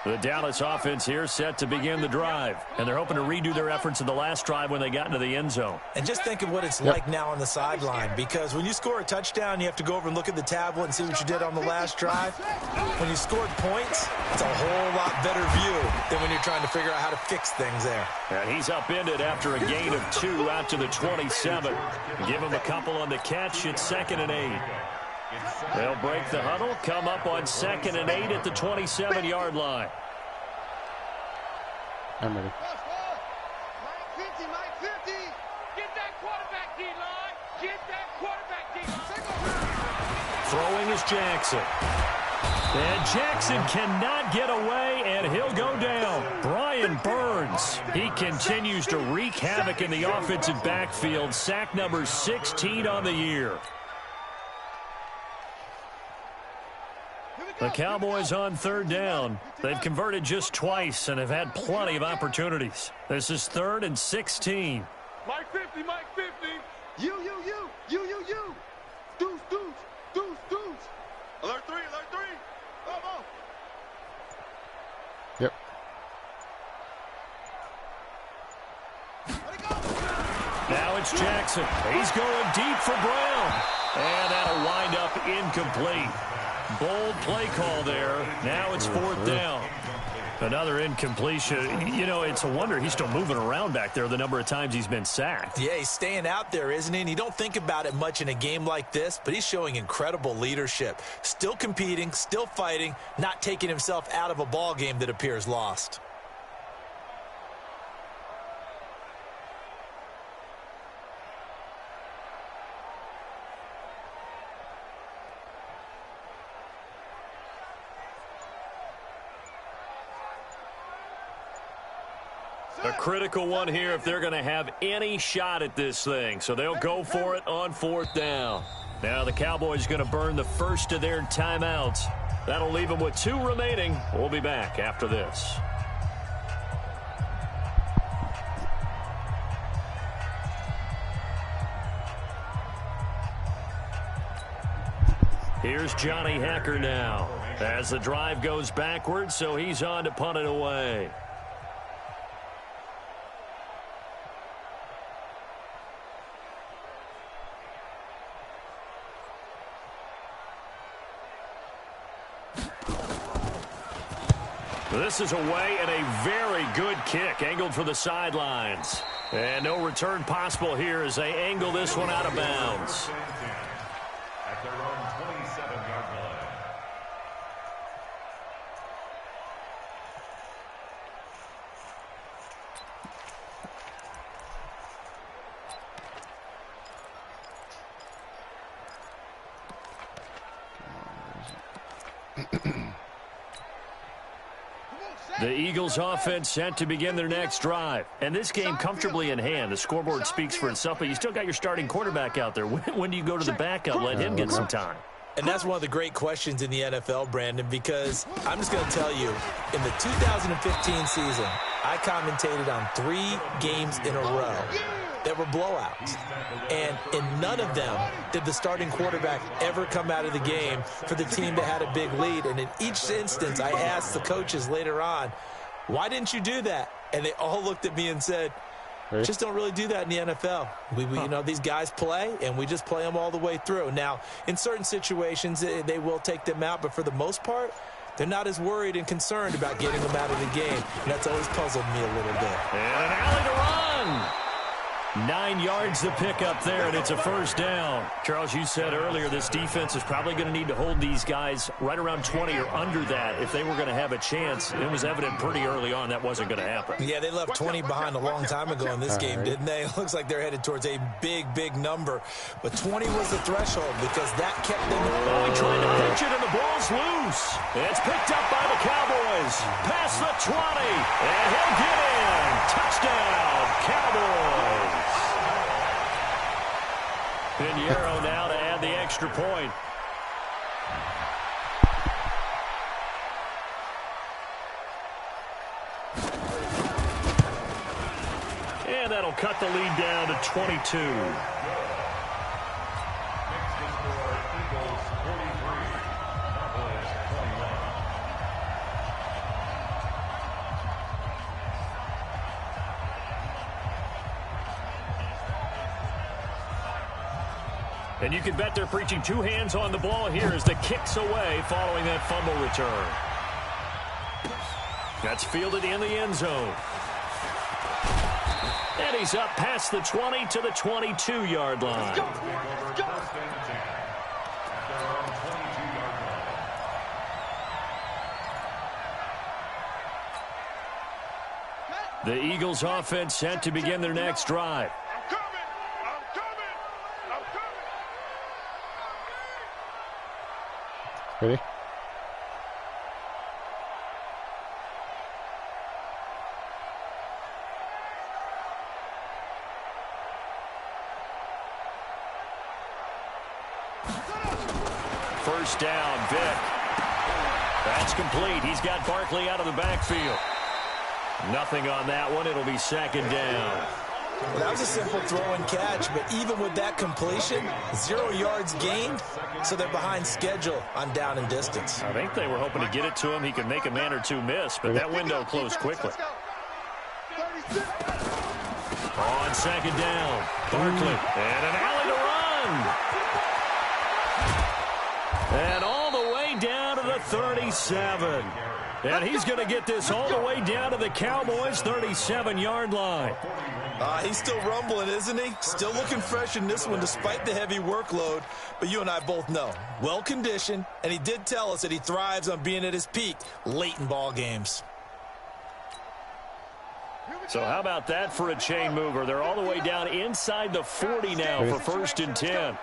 The Dallas offense here set to begin the drive. And they're hoping to redo their efforts in the last drive when they got into the end zone. And just think of what it's like now on the sideline, because when you score a touchdown, you have to go over and look at the tablet and see what you did on the last drive. When you scored points, it's a whole lot better view than when you're trying to figure out how to fix things there. And he's upended after a gain of 2 out to the 27. Give him a couple on the catch. It's 2nd and 8. They'll break the huddle, come up on 2nd and 8 at the 27-yard line. I'm ready. Mike 50, Mike 50. Get that quarterback, D-line. Get that quarterback, D-line. Throwing is Jackson. And Jackson cannot get away, and he'll go down. Brian Burns, he continues to wreak havoc in the offensive backfield. Sack number 16 on the year. The Cowboys on 3rd down. They've converted just twice and have had plenty of opportunities. This is 3rd and 16. Mike 50, Mike 50. You. Deuce. Alert 3. Come on. Yep. Now it's Jackson. He's going deep for Brown. And that'll wind up incomplete. Bold play call there. Now it's 4th down. Another incompletion. You know, it's a wonder he's still moving around back there the number of times he's been sacked. Yeah, he's staying out there, isn't he? And you don't think about it much in a game like this, but he's showing incredible leadership. Still competing, still fighting, not taking himself out of a ball game that appears lost. A critical one here if they're going to have any shot at this thing. So they'll go for it on 4th down. Now the Cowboys going to burn the first of their timeouts. That'll leave them with 2 remaining. We'll be back after this. Here's Johnny Hacker now as the drive goes backwards, so he's on to punt it away. This is away and a very good kick angled for the sidelines. And no return possible here as they angle this one out of bounds. At their own 27-yard line. The Eagles offense set to begin their next drive. And this game comfortably in hand. The scoreboard speaks for itself, but you still got your starting quarterback out there. When do you go to the backup? Let him get some time. And that's one of the great questions in the NFL, Brandon, because I'm just going to tell you, in the 2015 season, I commentated on 3 games in a row that were blowouts. And in none of them did the starting quarterback ever come out of the game for the team that had a big lead. And in each instance, I asked the coaches later on, why didn't you do that? And they all looked at me and said, just don't really do that in the NFL. You know, these guys play, and we just play them all the way through. Now, in certain situations, they will take them out, but for the most part, they're not as worried and concerned about getting them out of the game. And that's always puzzled me a little bit. And an alley to run. 9 yards to pick up there, and it's a first down. Charles, you said earlier this defense is probably going to need to hold these guys right around 20 or under that if they were going to have a chance. It was evident pretty early on that wasn't going to happen. Yeah, they left 20 behind a long time ago in this game, didn't they? It looks like they're headed towards a big, big number. But 20 was the threshold because that kept them. Oh, he tried to pitch it, and the ball's loose. It's picked up by the Cowboys. Past the 20, and he'll get in. Touchdown, Cowboys. Pinheiro now to add the extra point. And that'll cut the lead down to 22. And you can bet they're preaching 2 hands on the ball here as the kick's away following that fumble return. That's fielded in the end zone. And he's up past the 20 to the 22-yard line. Let's go. Let's go. The Eagles offense set to begin their next drive. Ready? First down, Vic. That's complete. He's got Barkley out of the backfield. Nothing on that one. It'll be second down. Well, that was a simple throw and catch, but even with that completion, 0 yards gained, so they're behind schedule on down and distance. I think they were hoping to get it to him. He could make a man or two miss, but that window closed quickly. On second down, Barkley, and an alley to run. And all the way down to the 37. And he's going to get this all the way down to the Cowboys' 37-yard line. He's still rumbling, isn't he? Still looking fresh in this one despite the heavy workload. But you and I both know, well-conditioned, and he did tell us that he thrives on being at his peak late in ball games. So how about that for a chain mover? They're all the way down inside the 40 now for first and 10.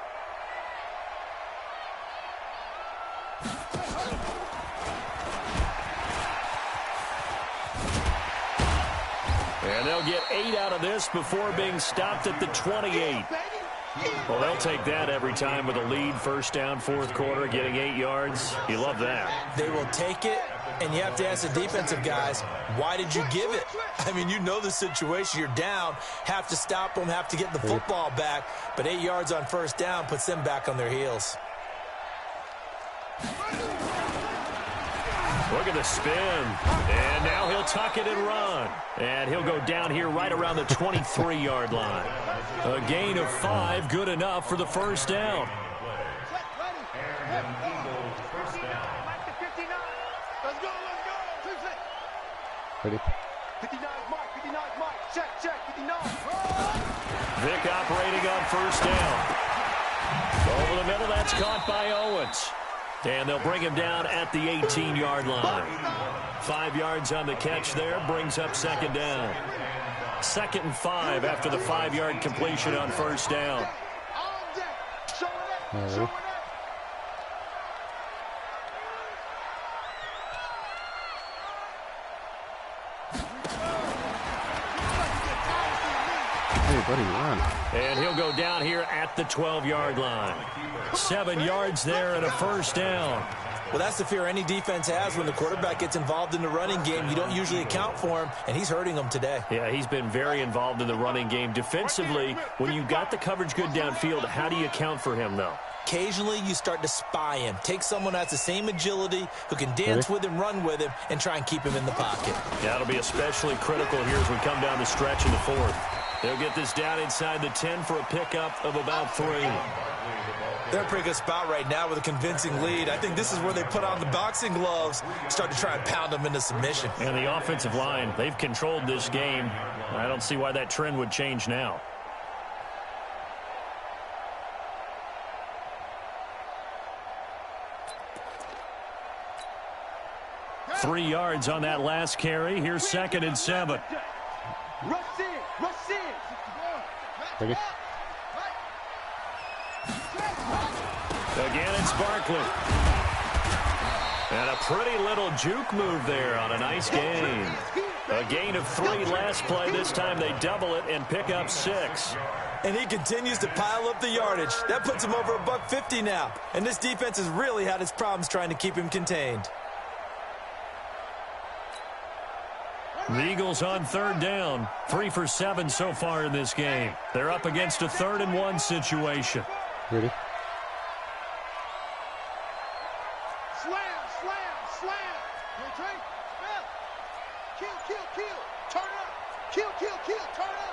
And they'll get 8 out of this before being stopped at the 28. Well, they'll take that every time with a lead, first down, fourth quarter, getting 8 yards. You love that. They will take it, and you have to ask the defensive guys, why did you give it? I mean, you know the situation. You're down, have to stop them, have to get the football back. But 8 yards on first down puts them back on their heels. Look at the spin. And now he'll tuck it and run. And he'll go down here right around the 23-yard line. A gain of 5, good enough for the first down. Ready? 59 Mike, 59 Mike, check, 59. Vic operating on first down. Over the middle, that's caught by Owens. And they'll bring him down at the 18-yard line. 5 yards on the catch there, brings up second down. 2nd and 5 after the 5-yard completion on first down. Ready? Hey, buddy, run. And he'll go down here at the 12-yard line. 7 yards there and a first down. Well, that's the fear any defense has when the quarterback gets involved in the running game. You don't usually account for him, and he's hurting them today. Yeah, he's been very involved in the running game. Defensively, when you got the coverage good downfield, how do you account for him, though? Occasionally, you start to spy him. Take someone that has the same agility, who can dance with him, run with him, and try and keep him in the pocket. That'll be especially critical here as we come down the stretch in the fourth. They'll get this down inside the 10 for a pickup of about 3. They're in a pretty good spot right now with a convincing lead. I think this is where they put on the boxing gloves, start to try and pound them into submission. And the offensive line, they've controlled this game. I don't see why that trend would change now. 3 yards on that last carry. Here's 2nd and 7. Rush in. Ready? Again, it's Barkley. And a pretty little juke move there on a nice gain. A gain of 3 last play. This time they double it and pick up 6. And he continues to pile up the yardage. That puts him over $150 now. And this defense has really had its problems trying to keep him contained. The Eagles on 3rd down. 3 for 7 so far in this game. They're up against a 3rd and 1 situation. Ready? Slam. Kill. Turn up. Kill. Turn up.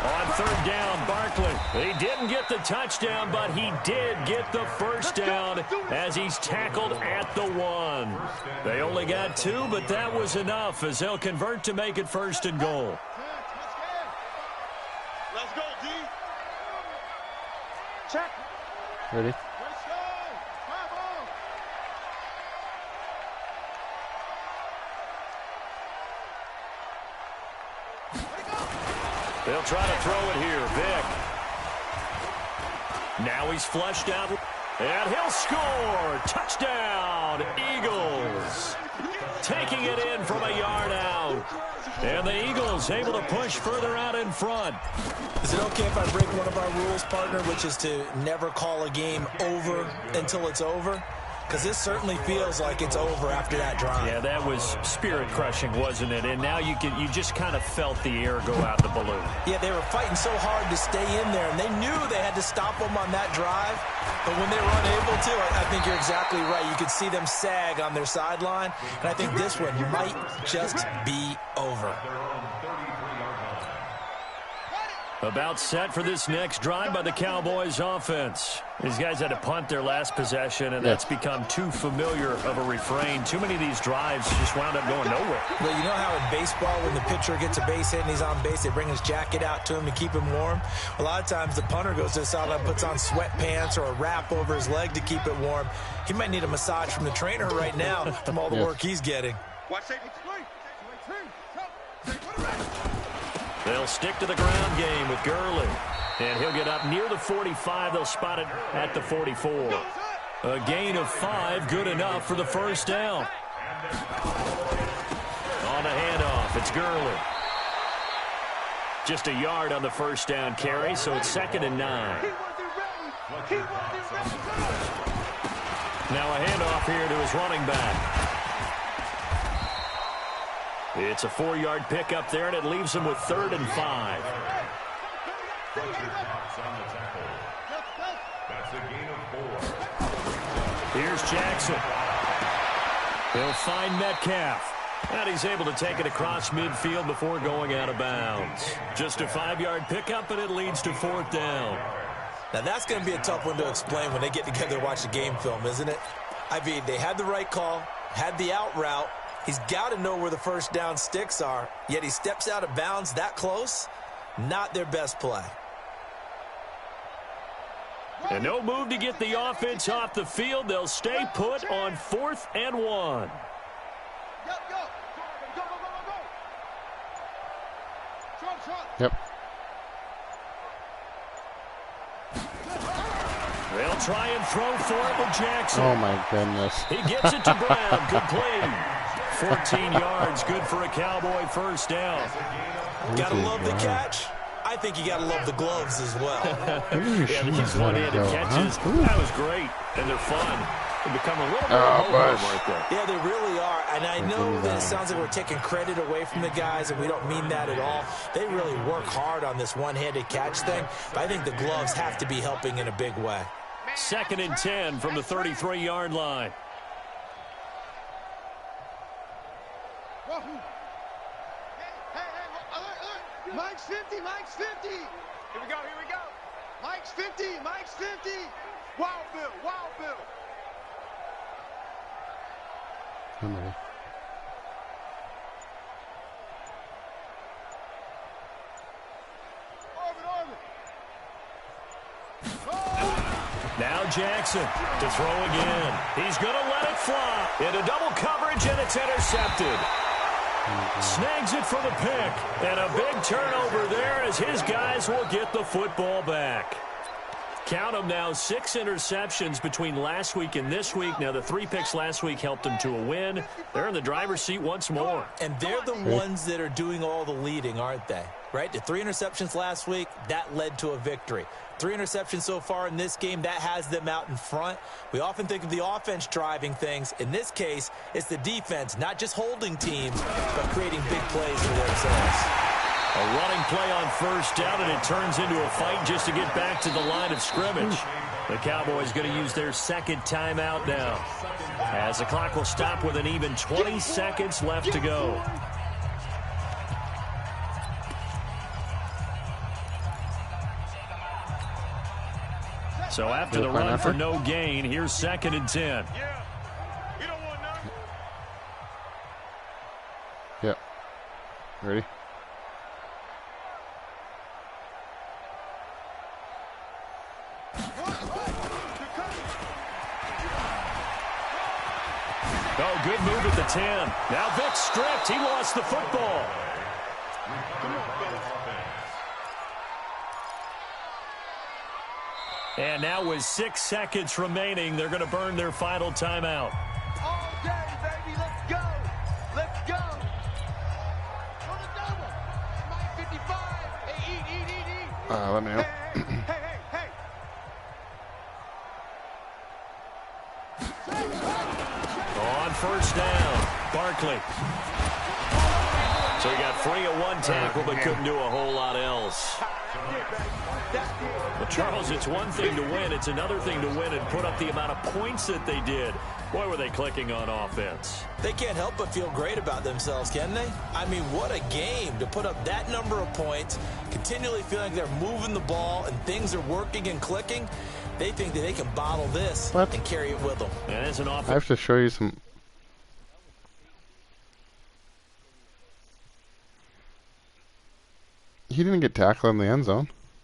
On 3rd down, Barkley. He didn't get the touchdown, but he did get the first down as he's tackled at the 1. They only got 2, but that was enough as they'll convert to make it 1st and goal. Let's go, D. Check. Ready? Let's go. Come on. They'll try to throw it here. Vick. Now he's flushed out. And he'll score. Touchdown, Eagles. Taking it in from a yard out. And the Eagles able to push further out in front. Is it okay if I break one of our rules, partner, which is to never call a game over until it's over? Because this certainly feels like it's over after that drive. Yeah, that was spirit-crushing, wasn't it? And now you just kind of felt the air go out the balloon. Yeah, they were fighting so hard to stay in there, and they knew they had to stop them on that drive. But when they were unable to, I think you're exactly right. You could see them sag on their sideline, and I think this one might just be over. About set for this next drive by the Cowboys offense. These guys had to punt their last possession, and that's become too familiar of a refrain. Too many of these drives just wound up going nowhere. Well, you know how in baseball, when the pitcher gets a base hit and he's on base, they bring his jacket out to him to keep him warm? A lot of times the punter goes to the sideline, puts on sweatpants or a wrap over his leg to keep it warm. He might need a massage from the trainer right now from all the work he's getting. Watch it. They'll stick to the ground game with Gurley. And he'll get up near the 45. They'll spot it at the 44. A gain of 5, good enough for the first down. On a handoff, it's Gurley. Just a yard on the first down carry, so it's 2nd and 9. Now a handoff here to his running back. It's a 4-yard pickup there, and it leaves him with 3rd and 5. Here's Jackson. He'll find Metcalf. And he's able to take it across midfield before going out of bounds. Just a 5-yard pickup, and it leads to 4th down. Now, that's going to be a tough one to explain when they get together to watch the game film, isn't it? I mean, they had the right call, had the out route. He's got to know where the first down sticks are, yet he steps out of bounds that close. Not their best play. And no move to get the offense off the field. They'll stay put on 4th and 1. Yep. They'll try and throw for it with Jackson. Oh, my goodness. He gets it to Brown. Good play. 14 yards, good for a Cowboy first down. Gotta love the catch. I think you gotta love the gloves as well. Yeah, these one-handed catches, that was great, and they're fun. They become a little bit right there. Yeah, they really are, and I know that it sounds like we're taking credit away from the guys, and we don't mean that at all. They really work hard on this one-handed catch thing, but I think the gloves have to be helping in a big way. 2nd and 10 from the 33-yard line. Mike's 50, Mike's 50. Here we go. Mike's 50, Mike's 50. Wild Bill. I'm ready. Orbit. Now Jackson to throw again. He's going to let it fly. Into double coverage, and it's intercepted. Snags it for the pick. And a big turnover there as his guys will get the football back. Count them now, 6 interceptions between last week and this week. Now, the 3 picks last week helped them to a win. They're in the driver's seat once more. And they're the ones that are doing all the leading, aren't they? Right? The 3 interceptions last week, that led to a victory. 3 interceptions so far in this game, that has them out in front. We often think of the offense driving things. In this case, it's the defense, not just holding teams, but creating big plays for themselves. A running play on first down, and it turns into a fight just to get back to the line of scrimmage. The Cowboys going to use their second timeout now, as the clock will stop with an even 20 seconds left to go. So after the run for no gain, here's 2nd and 10. Yep. Ready? Oh, good move at the 10. Now Vic stripped. He lost the football. And now with 6 seconds remaining, they're going to burn their final timeout. All day, baby. Let's go. Let's go. On the double. Mike 55. Hey, eat. Let me know. On first down, Barkley. So he got free of 1 tackle, but couldn't do a whole lot else. Well, Charles, it's one thing to win. It's another thing to win and put up the amount of points that they did. Boy, were they clicking on offense. They can't help but feel great about themselves, can they? I mean, what a game to put up that number of points, continually feeling like they're moving the ball and things are working and clicking. They think that they can bottle this and carry it with them. And as an offense, I have to show you some. He didn't get tackled in the end zone.